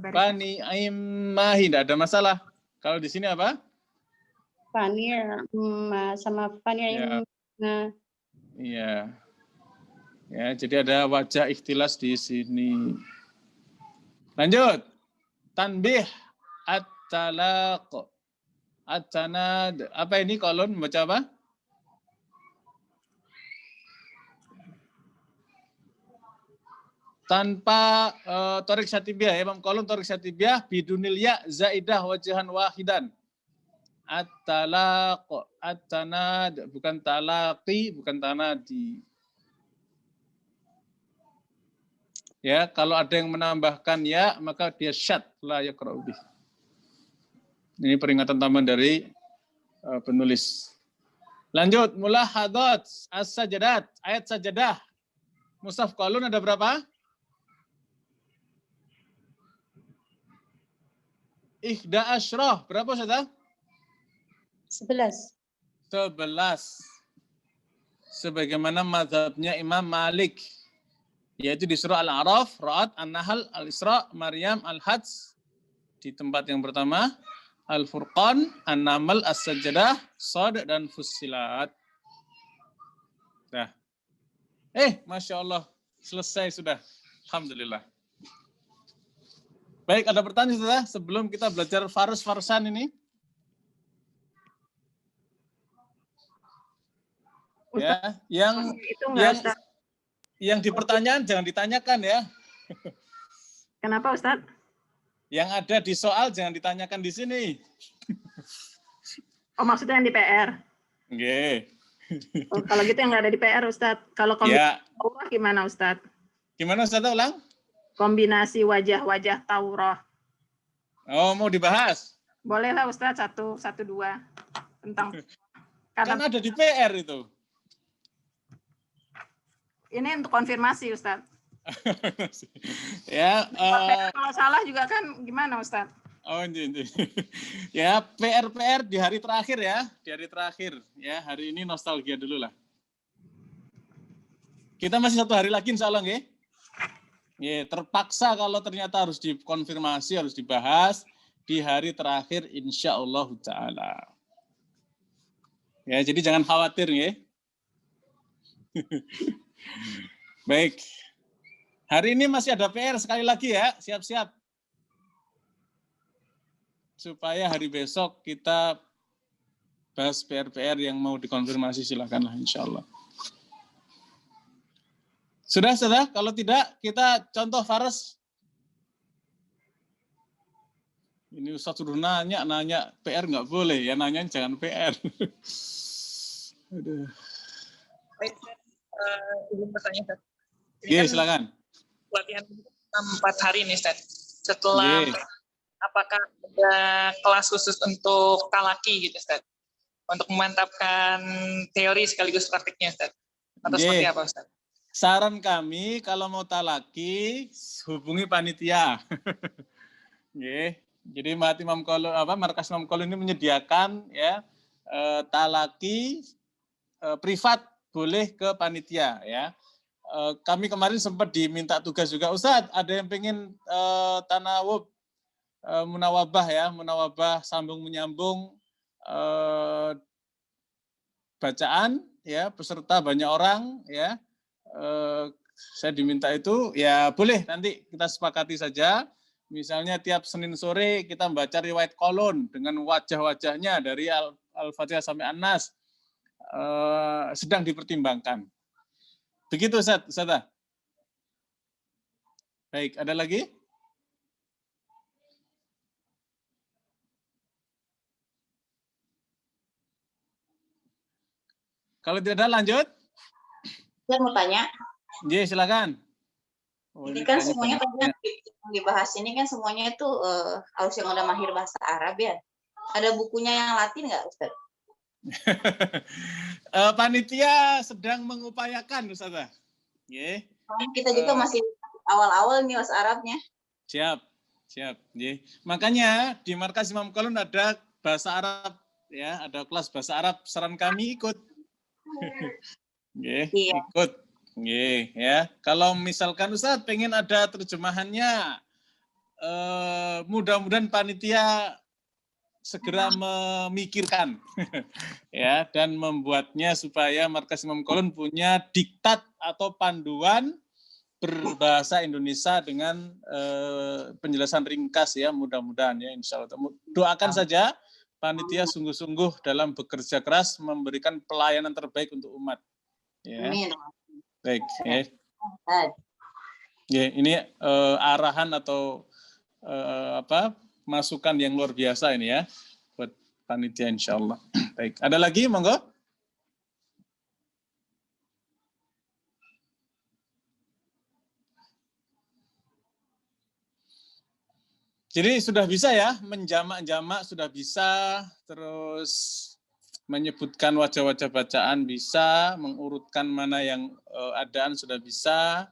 Fani immahi, tidak ada masalah. Kalau di sini apa? Fani sama fani Iya. Ya, jadi ada wajah ikhtilas di sini. Lanjut. Tanbih at-talaq. At-tanad. Apa ini kolon baca apa? Tanpa torik syatibiyah ya, kolon torik syatibiyah bidunil ya zaidah wajahan wahidan. At-talaq, at-tanad, bukan talaqi, bukan tanadi. Ya, kalau ada yang menambahkan ya, maka dia syad la yaqra'u bih. Ini peringatan tambahan dari penulis. Lanjut, mulahadat as-sajadat, ayat sajadah. Mushaf kolon ada berapa? Ihda asyrah. Berapa, Ustazah? 11. 11. Sebagaimana mazhabnya Imam Malik. Yaitu di surah Al-A'raf, Ra'ad, An-Nahl, Al-Isra, Maryam, Al-Hajj. Di tempat yang pertama, Al-Furqan, An-Naml, As-Sajdah, Shad, dan Fussilat. Nah. Masya Allah. Selesai sudah. Alhamdulillah. Baik, ada pertanyaan sudah sebelum kita belajar farus-farusan ini? Ya, yang di pertanyaan jangan ditanyakan ya. Kenapa Ustadz? Yang ada di soal jangan ditanyakan di sini. Oh, maksudnya yang di PR? Oke. Oh, kalau gitu yang nggak ada di PR Ustadz. Kalau kombinasi Taurah gimana Ustadz? Gimana Ustadz ulang? Kombinasi wajah-wajah Taurah. Oh, mau dibahas? Bolehlah Ustadz, 1, 2 tentang. Kan ada di PR itu. Ini untuk konfirmasi Ustadz. Ya. Kalau salah juga kan gimana Ustadz? Oh, ini. Ya, PR di hari terakhir ya. Di hari terakhir. Ya, hari ini nostalgia dulu lah. Kita masih 1 hari lagi insya Allah, nggih. Ya, terpaksa kalau ternyata harus dikonfirmasi, harus dibahas di hari terakhir insya Allah Ta'ala. Ya, jadi jangan khawatir ya. Baik. Hari ini masih ada PR sekali lagi ya, siap-siap. Supaya hari besok kita bahas PR-PR yang mau dikonfirmasi silakanlah insyaallah. Sudah? Kalau tidak kita contoh Faras. Ini Ustaz suruh nanya PR nggak boleh ya, nanya jangan PR. Aduh. Baik, izin bertanya, Ustaz. Iya, silakan. Latihan 4 hari nih, Ustaz. Setelah apakah ada kelas khusus untuk talaki gitu, Ustaz? Untuk memantapkan teori sekaligus praktiknya, Ustaz. Atau seperti apa, Ustaz? Saran kami kalau mau talaki hubungi panitia. Jadi Markas Imam Qaulun ini menyediakan ya talaki privat boleh ke panitia ya. Kami kemarin sempat diminta tugas juga, Ustadz, ada yang pengen tanawub munawabah sambung menyambung bacaan ya, peserta banyak orang ya. Saya diminta itu ya boleh, nanti kita sepakati saja. Misalnya tiap Senin sore kita membaca riwayat Qaulun dengan wajah-wajahnya dari Al-Fatihah sampai An-Nas, sedang dipertimbangkan. Begitu Ustaz. Baik, ada lagi? Kalau tidak ada lanjut? Saya mau tanya. Iya, silakan. Ini kan semuanya yang dibahas ini kan semuanya itu harus yang udah mahir bahasa Arab ya. Ada bukunya yang Latin nggak, Ustaz? Panitia sedang mengupayakan, Ustazah. Yeah. Kita juga masih awal-awal nih bahasa Arabnya. Siap. Yeah. Makanya di Markas Imam Qaulun ada bahasa Arab, ya, ada kelas bahasa Arab. Saran kami ikut. Iya. Ikut. Ya. Kalau misalkan Ustaz pengen ada terjemahannya, mudah-mudahan panitia segera memikirkan ya dan membuatnya supaya Markas Imam Qaulun punya diktat atau panduan berbahasa Indonesia dengan penjelasan ringkas ya, mudah-mudahan ya, insya Allah. Doakan saja panitia sungguh-sungguh dalam bekerja keras memberikan pelayanan terbaik untuk umat. Ya. Amin. Baik. Ya, ini arahan atau masukan yang luar biasa ini ya buat panitia insya Allah. Baik, ada lagi monggo? Jadi sudah bisa ya menjamak-jamak, sudah bisa, terus menyebutkan wajah-wajah bacaan bisa, mengurutkan mana yang adaan sudah bisa,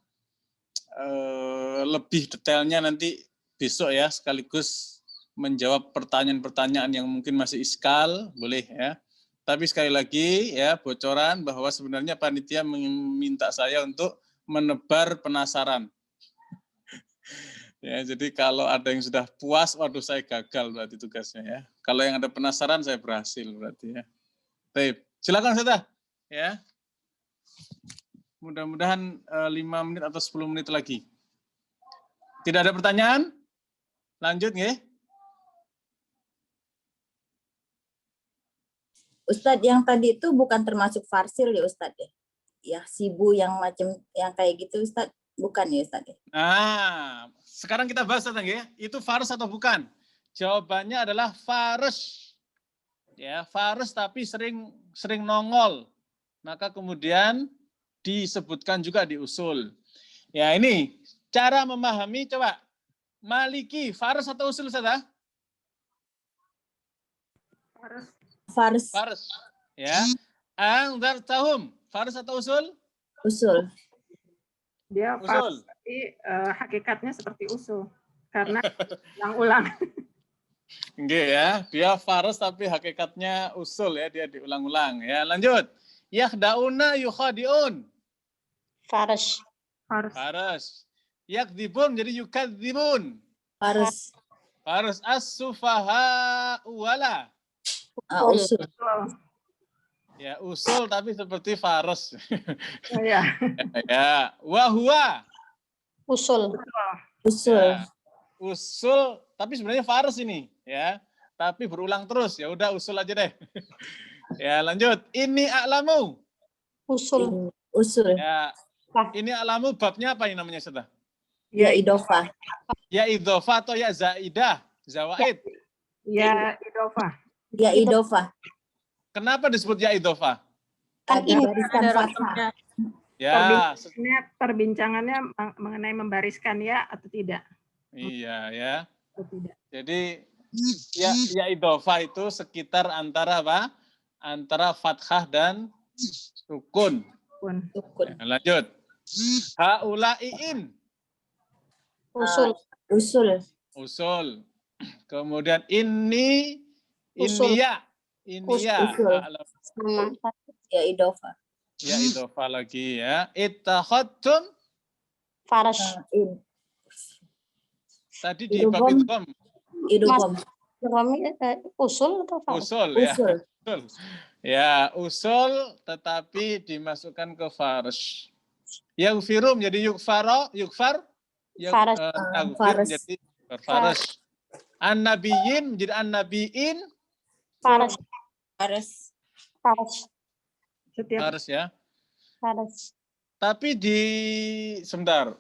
lebih detailnya nanti besok ya, sekaligus menjawab pertanyaan-pertanyaan yang mungkin masih iskal, boleh ya. Tapi sekali lagi ya, bocoran bahwa sebenarnya panitia meminta saya untuk menebar penasaran. Ya, jadi kalau ada yang sudah puas, waduh saya gagal berarti tugasnya ya. Kalau yang ada penasaran saya berhasil berarti ya. Baik, silakan Ustaz ya. Mudah-mudahan 5 menit atau 10 menit lagi. Tidak ada pertanyaan? Lanjut nggih. Ustadz, yang tadi itu bukan termasuk farsil ya Ustadz ya? Ya sibu yang macam yang kayak gitu Ustadz, bukan ya Ustadz ya? Nah, sekarang kita bahas Ustadz ya. Itu farus atau bukan? Jawabannya adalah farus. Ya, farus tapi sering nongol. Maka kemudian disebutkan juga di usul. Ya, ini cara memahami coba. Maliki, farus atau usul Ustadz? Farus. Ya. Angzartahum, farus atau usul? Usul. Dia usul. Tapi hakikatnya seperti usul karena ulang-ulang. Nggih ya, dia farus tapi hakikatnya usul ya, dia diulang-ulang ya. Lanjut. Yakdauna yukhadiun. Farus. Yakdzibun jadi yukadzibun. Farus. As-sufaha wala. Usul. Ya, usul tapi seperti farus. Ya. Ya, wahwa. Usul. Ya, usul tapi sebenarnya farus ini ya. Tapi berulang terus. Ya udah usul aja deh. Ya, lanjut. Ini a'lamu. Usul. Usul. Ya. Ini a'lamu babnya apa ini namanya, Ustaz? Ya idofah. Ya idhofah atau ya zaidah? Zawaid. Ya idofah. Ya idofah. Kenapa disebut ya idhofah? Kan Ada ini barisan fathah. Ya, Perbincangannya mengenai membariskan ya atau tidak. iya ya. Atau tidak. Jadi ya idhofah itu sekitar antara apa? Antara fathah dan sukun. Sukun. Ya, lanjut. Haula'iin. usul. Usul. Usul. Kemudian ini Usul. ya. Usul. Sama. Ya idofah. Ya idhofah lagi ya. Ittakhadtum. Farash. Tadi di bab idgham. Idgham. Usul atau farash? Usul ya. Usul. Usul. Ya, usul tetapi dimasukkan ke farsh. Yaghfiru menjadi yukfaro, yukfar. Farash. Yaghfir Farash. menjadi farsh. An-nabiyyin menjadi an-nabiyyin. Farash. Faras. Farash. Setiap Farsh ya. Farash. Tapi sebentar.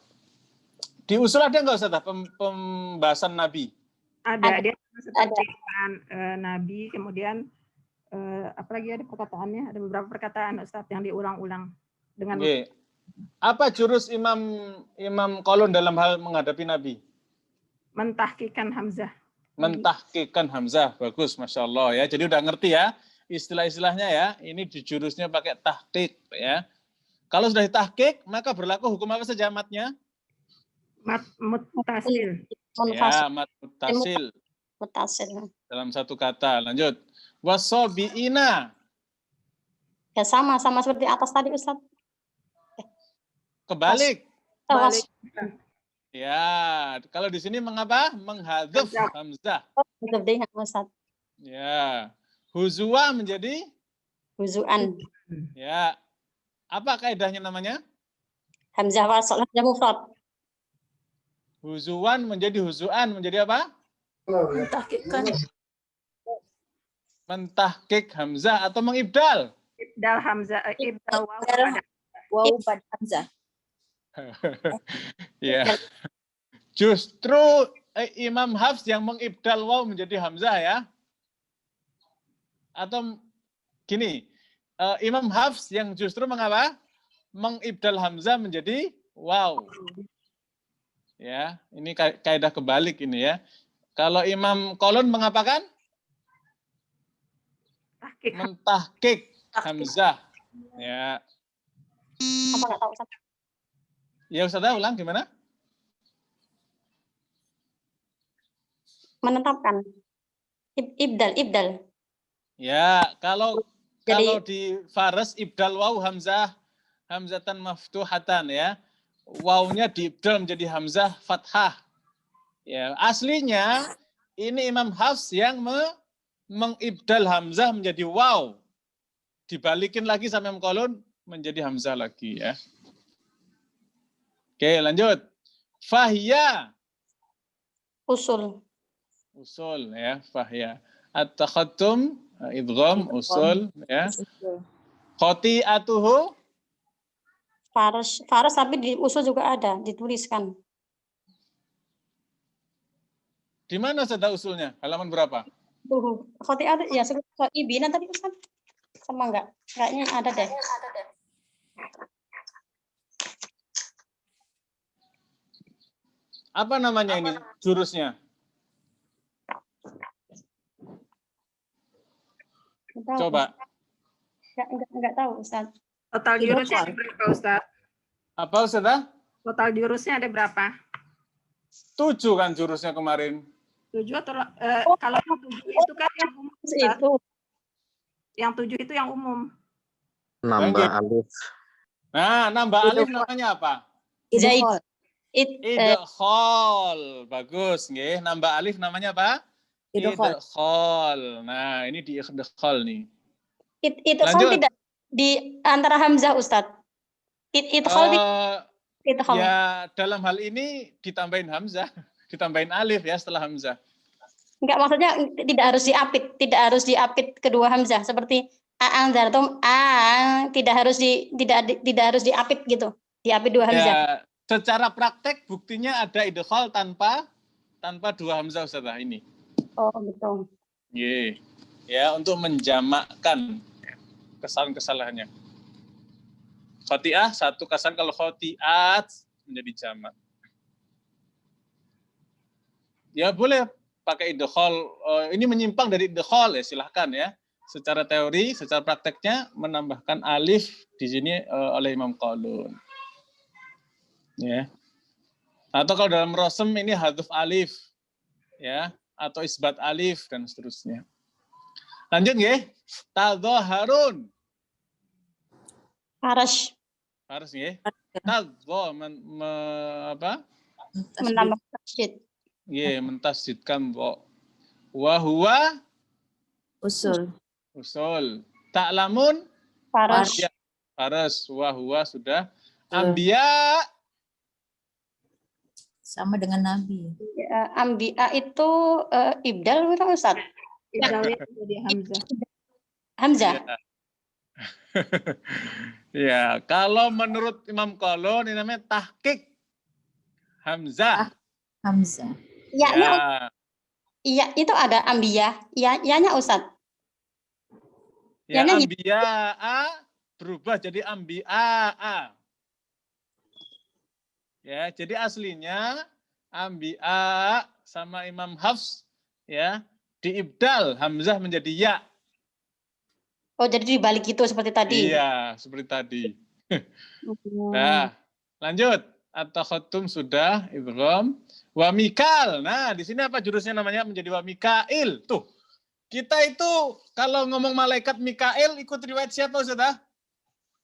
Di usul ada nggak Ustaz pembahasan nabi? ada dia seperti Nabi, kemudian apalagi ada perkataannya, ada beberapa perkataan Ustaz yang diulang-ulang dengan Oke. Apa jurus Imam Qalun dalam hal menghadapi Nabi? mentahkikan Hamzah. Mentahkikan Hamzah. Bagus, Masya Allah ya. Jadi udah ngerti ya istilah-istilahnya ya. Ini di jurusnya pakai tahqiq ya. Kalau sudah ditahqiq, maka berlaku hukum apa saja matnya? Mat muttasil. Ya, mat muttasil. Mutasil. Dalam satu kata. Lanjut. Wasobiina. Ya sama seperti atas tadi Ustaz. Kebalik. Balik. Ya, kalau di sini mengapa? Menghadzaf hamzah. Ustaz. Ya. Huzwa menjadi Huzuan. ya. Apa kaidahnya namanya? Hamzah wasal hamzah mufrad. Huzuan menjadi huzuan menjadi apa? Mentahkikkan. Mentahkik hamzah atau mengibdal. Ibdal Hamzah, ibdal waw Ibdal waw pada hamzah. Ya. Justru Imam Hafs yang mengibdal waw menjadi hamzah ya. Atau gini, Imam Hafs yang justru mengapa? Mengibdal hamzah menjadi waw. Ya, ini kaidah kebalik ini ya. Kalau Imam Qalun mengapakan? Mentahkik hamzah. Ya. Apa enggak tahu Ustaz? Ya Ustaz, ulang gimana? Menetapkan. Ibdal. Ya, kalau di faras ibdal waw hamzatan maftuhatan ya. Wawnya diibdal menjadi hamzah fathah. Ya, aslinya ini Imam Hafs yang mengibdal hamzah menjadi waw. Dibalikin lagi sama Imam Qalun menjadi hamzah lagi ya. Oke, lanjut. Fahya. Usul ya, fahya. At-takhattum idgham usul ya. Khati'atuhu Faras tapi di usul juga ada dituliskan. Di mana Ustaz usulnya? Halaman berapa? Khati'at ya sebut ibina tadi Ustaz. Sama enggak? Kayaknya ada deh. Apa namanya ini jurusnya? Coba. Enggak tahu Ustaz. Total jurusnya ada berapa Ustaz? Apa Ustaz? Total jurusnya ada berapa? 7 kan jurusnya kemarin. 7 atau kalau yang 7 itu kan yang umum. Itu. Yang 7 itu yang umum. Nambah alif. Nah, nambah alif namanya apa? Idkhal. Bagus nggih. Nambah alif namanya apa? Idkhal. Nah, ini di idkhal nih. Idkhal tidak di antara hamzah Ustaz. Idkhal ya dalam hal ini ditambahin hamzah, ditambahin alif ya setelah hamzah. Enggak, maksudnya tidak harus diapit kedua hamzah seperti Anzartum tidak harus diapit gitu. Diapit dua hamzah. Ya, secara praktek buktinya ada idghal tanpa dua hamzah Ustazah ini. Oh, betul. Ye. Ya, untuk menjamakkan kesalahan-kesalahannya. Khoti'ah satu kesalahan, kalau khoti'at menjadi jamak. Ya boleh pakai idghal. Ini menyimpang dari idghal ya, silahkan ya. Secara teori, secara prakteknya menambahkan alif di sini oleh Imam Qalun. Ya. Atau kalau dalam rosem ini haduf alif, ya, atau isbat alif dan seterusnya. Lanjut ya. Tadzaharun. Harus Ya. Tadza menambah tasydid. Ya, mentasydidkan dha. Wa huwa Usul. Ta'lamun Harus. ya, harus. Wa huwa sudah. Anbiya Sama dengan Nabi. Anbiya itu ibdal bukan Ustaz? Ibdalnya jadi hamzah. Hamzah. Ya. Ya, kalau menurut Imam Qalun ini namanya tahqiq hamzah. Hamzah. Ya. Iya, itu ada ambiya. Ya-nya Ustaz. Ya, Ya-nya ambiya'a berubah jadi ambia'a. Ya, jadi aslinya ambi'a sama Imam Hafs ya, diibdal hamzah menjadi ya. Oh, jadi dibalik itu seperti tadi. Iya, seperti tadi. Nah, lanjut. At-takhattum sudah, idgham. Wa mikal. Nah, di sini apa jurusnya namanya menjadi wa mikail. Tuh. Kita itu kalau ngomong malaikat Mikail ikut riwayat siapa Ustaz?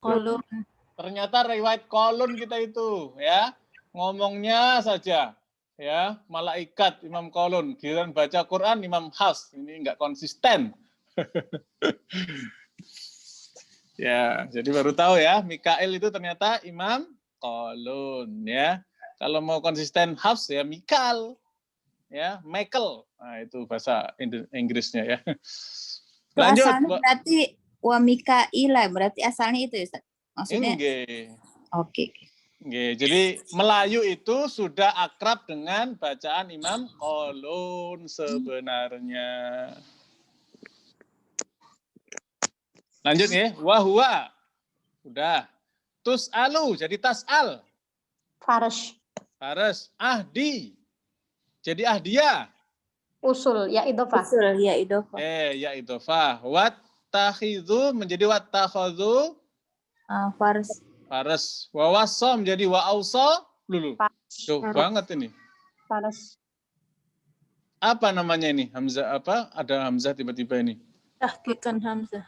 Qalun. Ternyata riwayat Qalun kita itu, ya. Ngomongnya saja, ya, malaikat Imam Qalun, giliran baca Quran Imam Hafs. Ini enggak konsisten. Ya, jadi baru tahu ya, Mikail itu ternyata Imam Qalun, ya. Kalau mau konsisten Hafs ya Mikal, ya, Michael. Nah, itu bahasa Inggrisnya ya. Lanjut. Asalnya berarti wa mikaila, berarti asalnya itu ya, Ustaz? Maksudnya? Oke. Jadi Melayu itu sudah akrab dengan bacaan Imam Qalun sebenarnya. Lanjut ya, wa huwa. Sudah. Tus'alu jadi tas'al. Faras. Ahdi. Jadi ahdiya. Usul ya idhofah. Ya idhofah. Wattakhidhu menjadi wattakhadhu. Faras. Wa wassa menjadi wa ausa. Lulu. Jauh banget ini. Faras. Apa namanya ini? Hamzah apa? Ada hamzah tiba-tiba ini. Tahqiqan hamzah.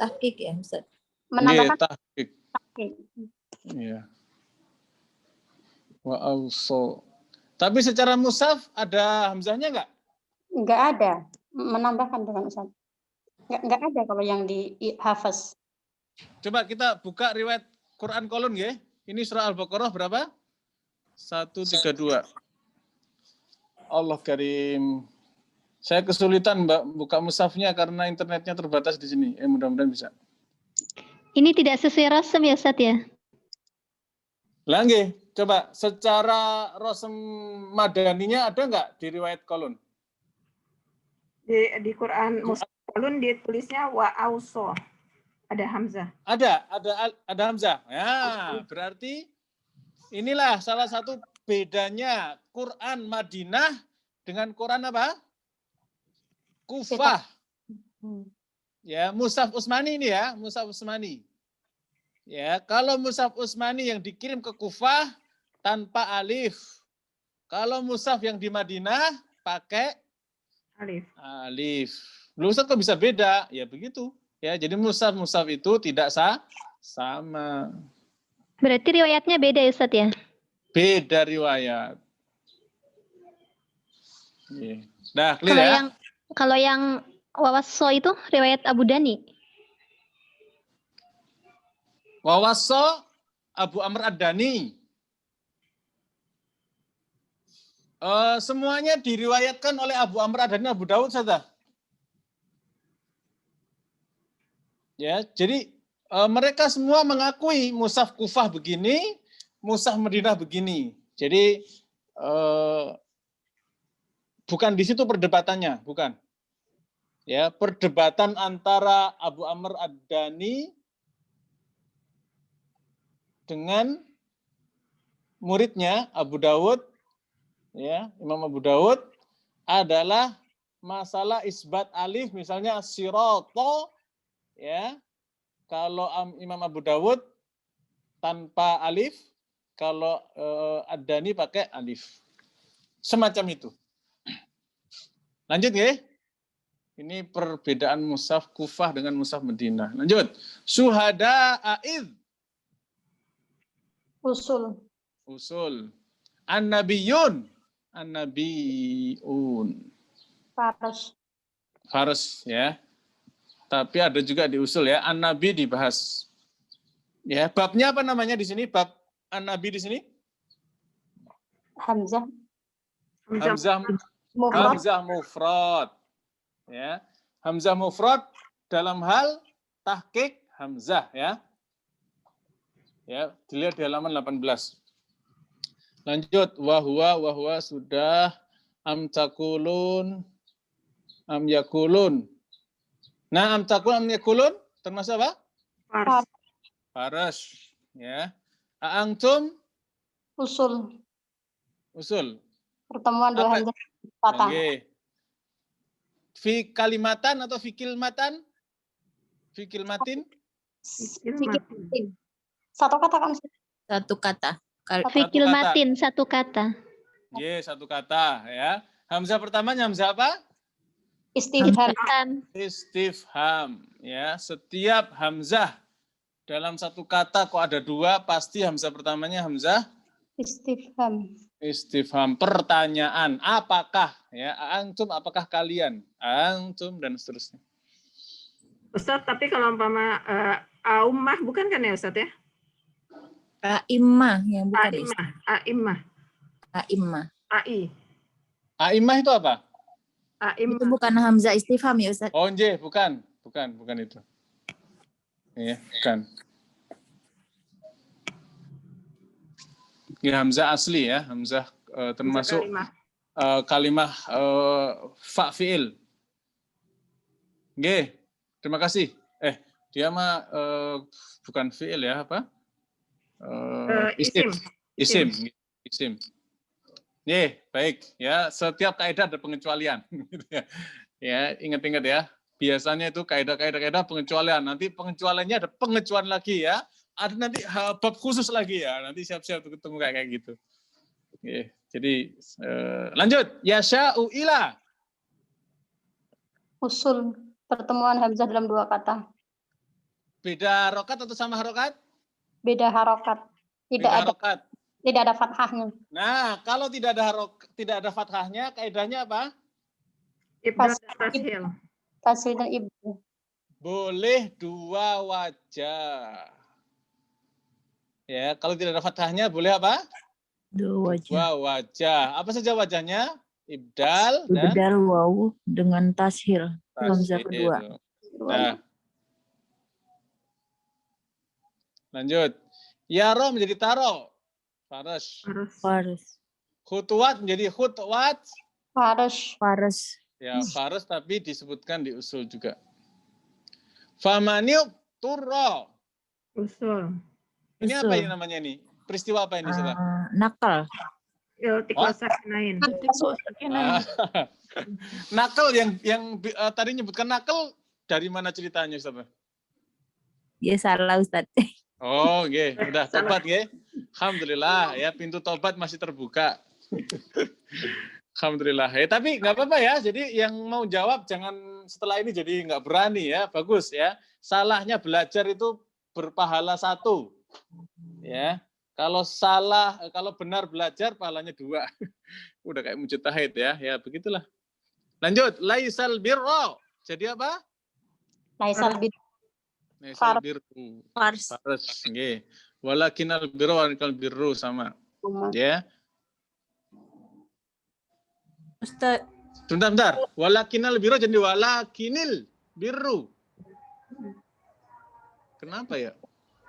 Tahqiq ya, Ustaz. Menambahkan tahqiq. Iya. Wa ausa. Tapi secara mushaf ada hamzahnya enggak? Enggak ada. Menambahkan dengan Ustaz. Enggak ada kalau yang di hafaz. Coba kita buka riwayat Quran Qalun ya. Ini surah Al-Baqarah berapa? 132. Allah Karim. Saya kesulitan Mbak buka mushafnya karena internetnya terbatas di sini. Mudah-mudahan bisa. Ini tidak sesuai rasem ya Ustaz ya? Lah nggih, coba secara rasem madaninya ada nggak di riwayat Qalun? Di Quran Qalun ditulisnya wa auso. Ada hamzah. Ada hamzah. Ya, berarti inilah salah satu bedanya Quran Madinah dengan Quran apa? Kufah. Ya, Mushaf Utsmani ini ya, Mushaf Utsmani. Ya, kalau Mushaf Utsmani yang dikirim ke Kufah tanpa alif. Kalau mushaf yang di Madinah pakai alif. Lu Ustaz kok bisa beda? Ya begitu. Ya, jadi mushaf itu tidak sama. Berarti riwayatnya beda ya Ustaz ya? Beda riwayat. Nah, clear ya? Kalau yang wawasso itu riwayat Abu Dani. Wawasso Abu Amr Ad-Dani. Semuanya diriwayatkan oleh Abu Amr Ad-Dani, Abu Daud saja. Ya, jadi mereka semua mengakui mushaf Kufah begini, mushaf Madinah begini. Jadi bukan di situ perdebatannya, bukan. Ya, perdebatan antara Abu Amr Ad-Dani dengan muridnya Abu Dawud, ya, Imam Abu Dawud adalah masalah isbat alif, misalnya sirata, ya. Kalau Imam Abu Dawud tanpa alif, kalau Ad-Dani pakai alif. Semacam itu. Lanjut ya. Ini perbedaan mushaf Kufah dengan mushaf Madinah. Lanjut. Syuhada a'id. Usul. Usul. An-nabiyun. An-nabiyun. Faras. Faras ya. Tapi ada juga di usul ya. An-nabi dibahas. Ya, babnya apa namanya di sini? Bab An-nabi di sini? Hamzah. Hamzah mufrad. Ya. Hamzah mufrad dalam hal tahqiq hamzah ya. Ya, dilihat di halaman 18. Lanjut, wahwa sudah am takulun am yakulun. Nah, am takulun am yakulun termasuk apa? Faras. Ya. Antum? Usul. Pertemuan dua hamzah patah. Okay. Fi kalimatan atau fi kilmatan? Fi kilmatin? Satu kata kan? Satu kata. Fikil matin, satu kata. Satu kata ya. Hamzah pertamanya hamzah apa? Istifham. Istifham ya. Setiap hamzah dalam satu kata kok ada dua, pasti hamzah pertamanya hamzah istifham. Istifham, pertanyaan, apakah ya, antum apakah kalian, antum dan seterusnya. Ustaz, tapi kalau umpama aummah bukan kan ya Ustaz ya? A'immah yang bukan. A'immah. A'immah itu apa? Itu bukan hamzah istifham ya Ustaz? Oh, bukan itu. Ya, bukan. Ini hamzah asli ya, hamzah termasuk kalimah fa fi'il. Nggih, terima kasih. Dia mah bukan fi'il ya, apa? Isim. Baik ya, setiap kaidah ada pengecualian. Ya, ingat-ingat ya. Biasanya itu kaidah pengecualian. Nanti pengecualiannya ada pengecualian lagi ya. Ada nanti bab khusus lagi ya. Nanti siap-siap ketemu kayak gitu. Oke, jadi lanjut. Yasha'u ila. Usul. Pertemuan hamzah dalam dua kata. Beda harokat atau sama harokat? Beda harokat. Tidak ada fathahnya. Nah, kalau tidak ada fathahnya, kaidahnya apa? Tasil dan ibnu. Boleh dua wajah. Ya, kalau tidak ada fathahnya boleh apa? Dua wajah. Apa saja wajahnya? Ibdal wawu dengan tashil. Hamzah kedua. Nah. Lanjut. Yaro menjadi taro. Faras. Khutuwat menjadi khutwat. Faras. Ya, faras tapi disebutkan di usul juga. Famaniuk turro. Usul. Ini apa ini namanya nih? Peristiwa apa ini, Saudara? Nakal. Nakal yang tadi nyebutkan nakal dari mana ceritanya, Ustaz? Ya salah, Ustaz. Oh, nggih, udah tobat nggih. Alhamdulillah ya, pintu tobat masih terbuka. Alhamdulillah. Ya, tapi nggak apa-apa ya. Jadi yang mau jawab jangan setelah ini jadi nggak berani ya. Bagus ya. Salahnya belajar itu berpahala 1. Ya. Kalau benar belajar pahalanya 2. Udah kayak mujtahid ya. Ya, begitulah. Lanjut, laisal birra. Jadi apa? Laisal birru. Fars. Nggih. Walakinal birru wal birru sama. Ya. Ustaz. Bentar. Walakinal birru jadi walakinil birru. Kenapa ya?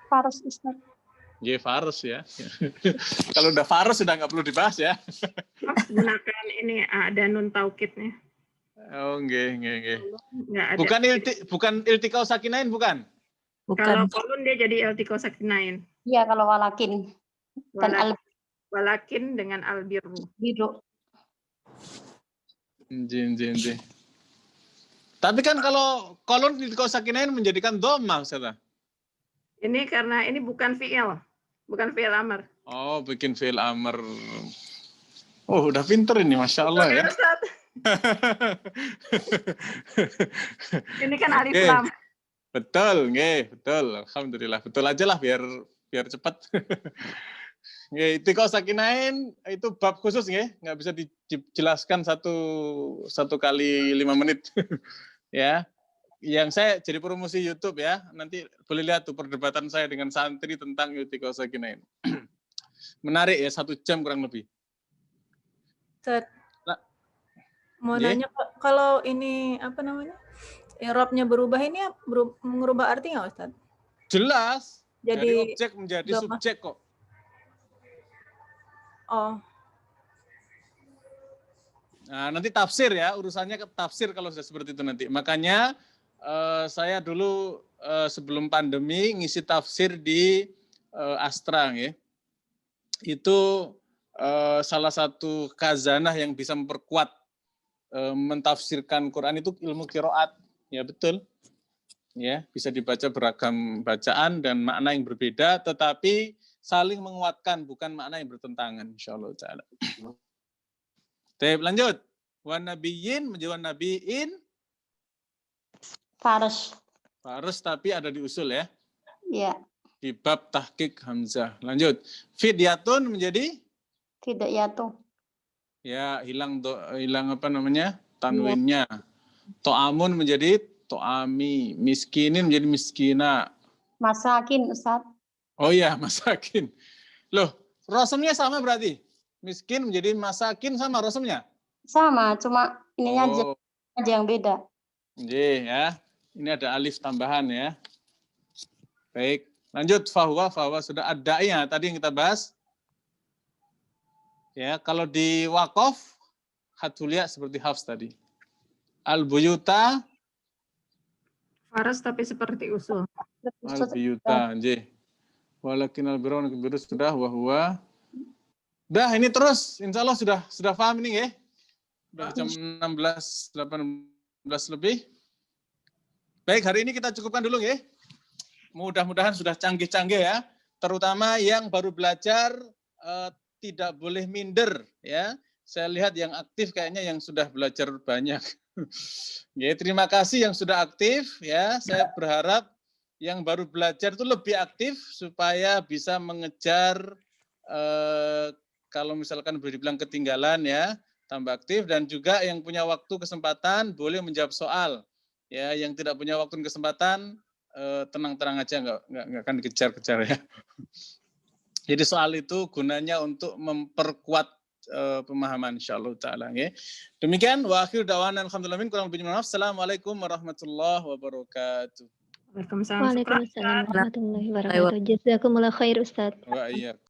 Farus Ustaz. Ya, Farus ya. Kalau udah Farus sudah nggak perlu dibahas ya. Gunakan ini ada nun taukidnya. Oh, nggih. Nggak ada. Bukan iltiqau sakinain, bukan? Kalau kolun dia jadi iltiqau sakinain. Iya, kalau walakin. Dan Walakin dengan albirru. biru. Jin. Tapi kan kalau kolon iltiqau sakinain menjadikan dhamma, Ustaz. Ini karena ini bukan fi'il. Bukan fi'il amr. Oh, bikin fi'il amr. Oh, udah pinter ini, Masya Allah ya. Ini kan alif lam. Betul. Alhamdulillah. Betul aja lah biar cepat. Nggih, iltiqau sakinain itu bab khusus nggak bisa dijelaskan satu kali 5 menit. Ya. Yang saya jadi promosi YouTube ya, nanti boleh lihat tuh perdebatan saya dengan santri tentang iltiqau sakinain. Menarik ya, 1 jam kurang lebih. Ustaz, mau nanya kalau ini apa namanya? I'rabnya berubah ini mengubah arti nggak, Ustaz? Jelas. Jadi dari objek menjadi subjek kok. Oh. Nah, nanti tafsir ya, urusannya ke tafsir kalau sudah seperti itu nanti. Makanya saya dulu sebelum pandemi ngisi tafsir di Astra ya. Itu salah satu khazanah yang bisa memperkuat mentafsirkan Quran itu ilmu qiraat. Ya betul. Ya, bisa dibaca beragam bacaan dan makna yang berbeda tetapi saling menguatkan, bukan makna yang bertentangan insyaallah taala. Baik, lanjut. Wan nabiyyin menjadi wan nabiin Farus. Farus tapi ada di usul ya. Iya. Di bab tahqiq hamzah. Lanjut. Fidyatun menjadi Fidyatun. Ya, hilang apa namanya? Tanwinnya. To'amun menjadi to'ami. Miskinin menjadi miskina. Masakin, Ustaz. Oh iya, masakin. Loh, rosemnya sama berarti? Miskin menjadi masakin sama rosemnya? Sama, cuma ininya aja yang beda. Iya ya. Ini ada alif tambahan ya. Baik, lanjut fahuwa sudah ada ya tadi yang kita bahas. Ya, kalau di waqaf hatulia seperti Hafs tadi. Al-buyuta Faras tapi seperti usul. Al-buyuta, nggih. Walakin al-birra wal sudah wa huwa. Dah ini terus insyaallah sudah paham ini ya. Sudah jam 18 lebih. Baik, hari ini kita cukupkan dulu ya. Mudah-mudahan sudah canggih-canggih ya. Terutama yang baru belajar tidak boleh minder ya. Saya lihat yang aktif kayaknya yang sudah belajar banyak. Ya, terima kasih yang sudah aktif ya. Saya berharap yang baru belajar itu lebih aktif supaya bisa mengejar kalau misalkan boleh dibilang ketinggalan ya, tambah aktif dan juga yang punya waktu kesempatan boleh menjawab soal. Ya, yang tidak punya waktu dan kesempatan tenang-tenang aja nggak akan dikejar-kejar ya. Jadi soal itu gunanya untuk memperkuat pemahaman insyaallah taala ya. Demikian wa akhir da'wana alhamdulillah kurang lebih maaf. Assalamualaikum warahmatullahi wabarakatuh. Waalaikumsalam Waalaikumsalam warahmatullahi wabarakatuh. Jazakumullah khair, Ustaz. Wa iyyakum.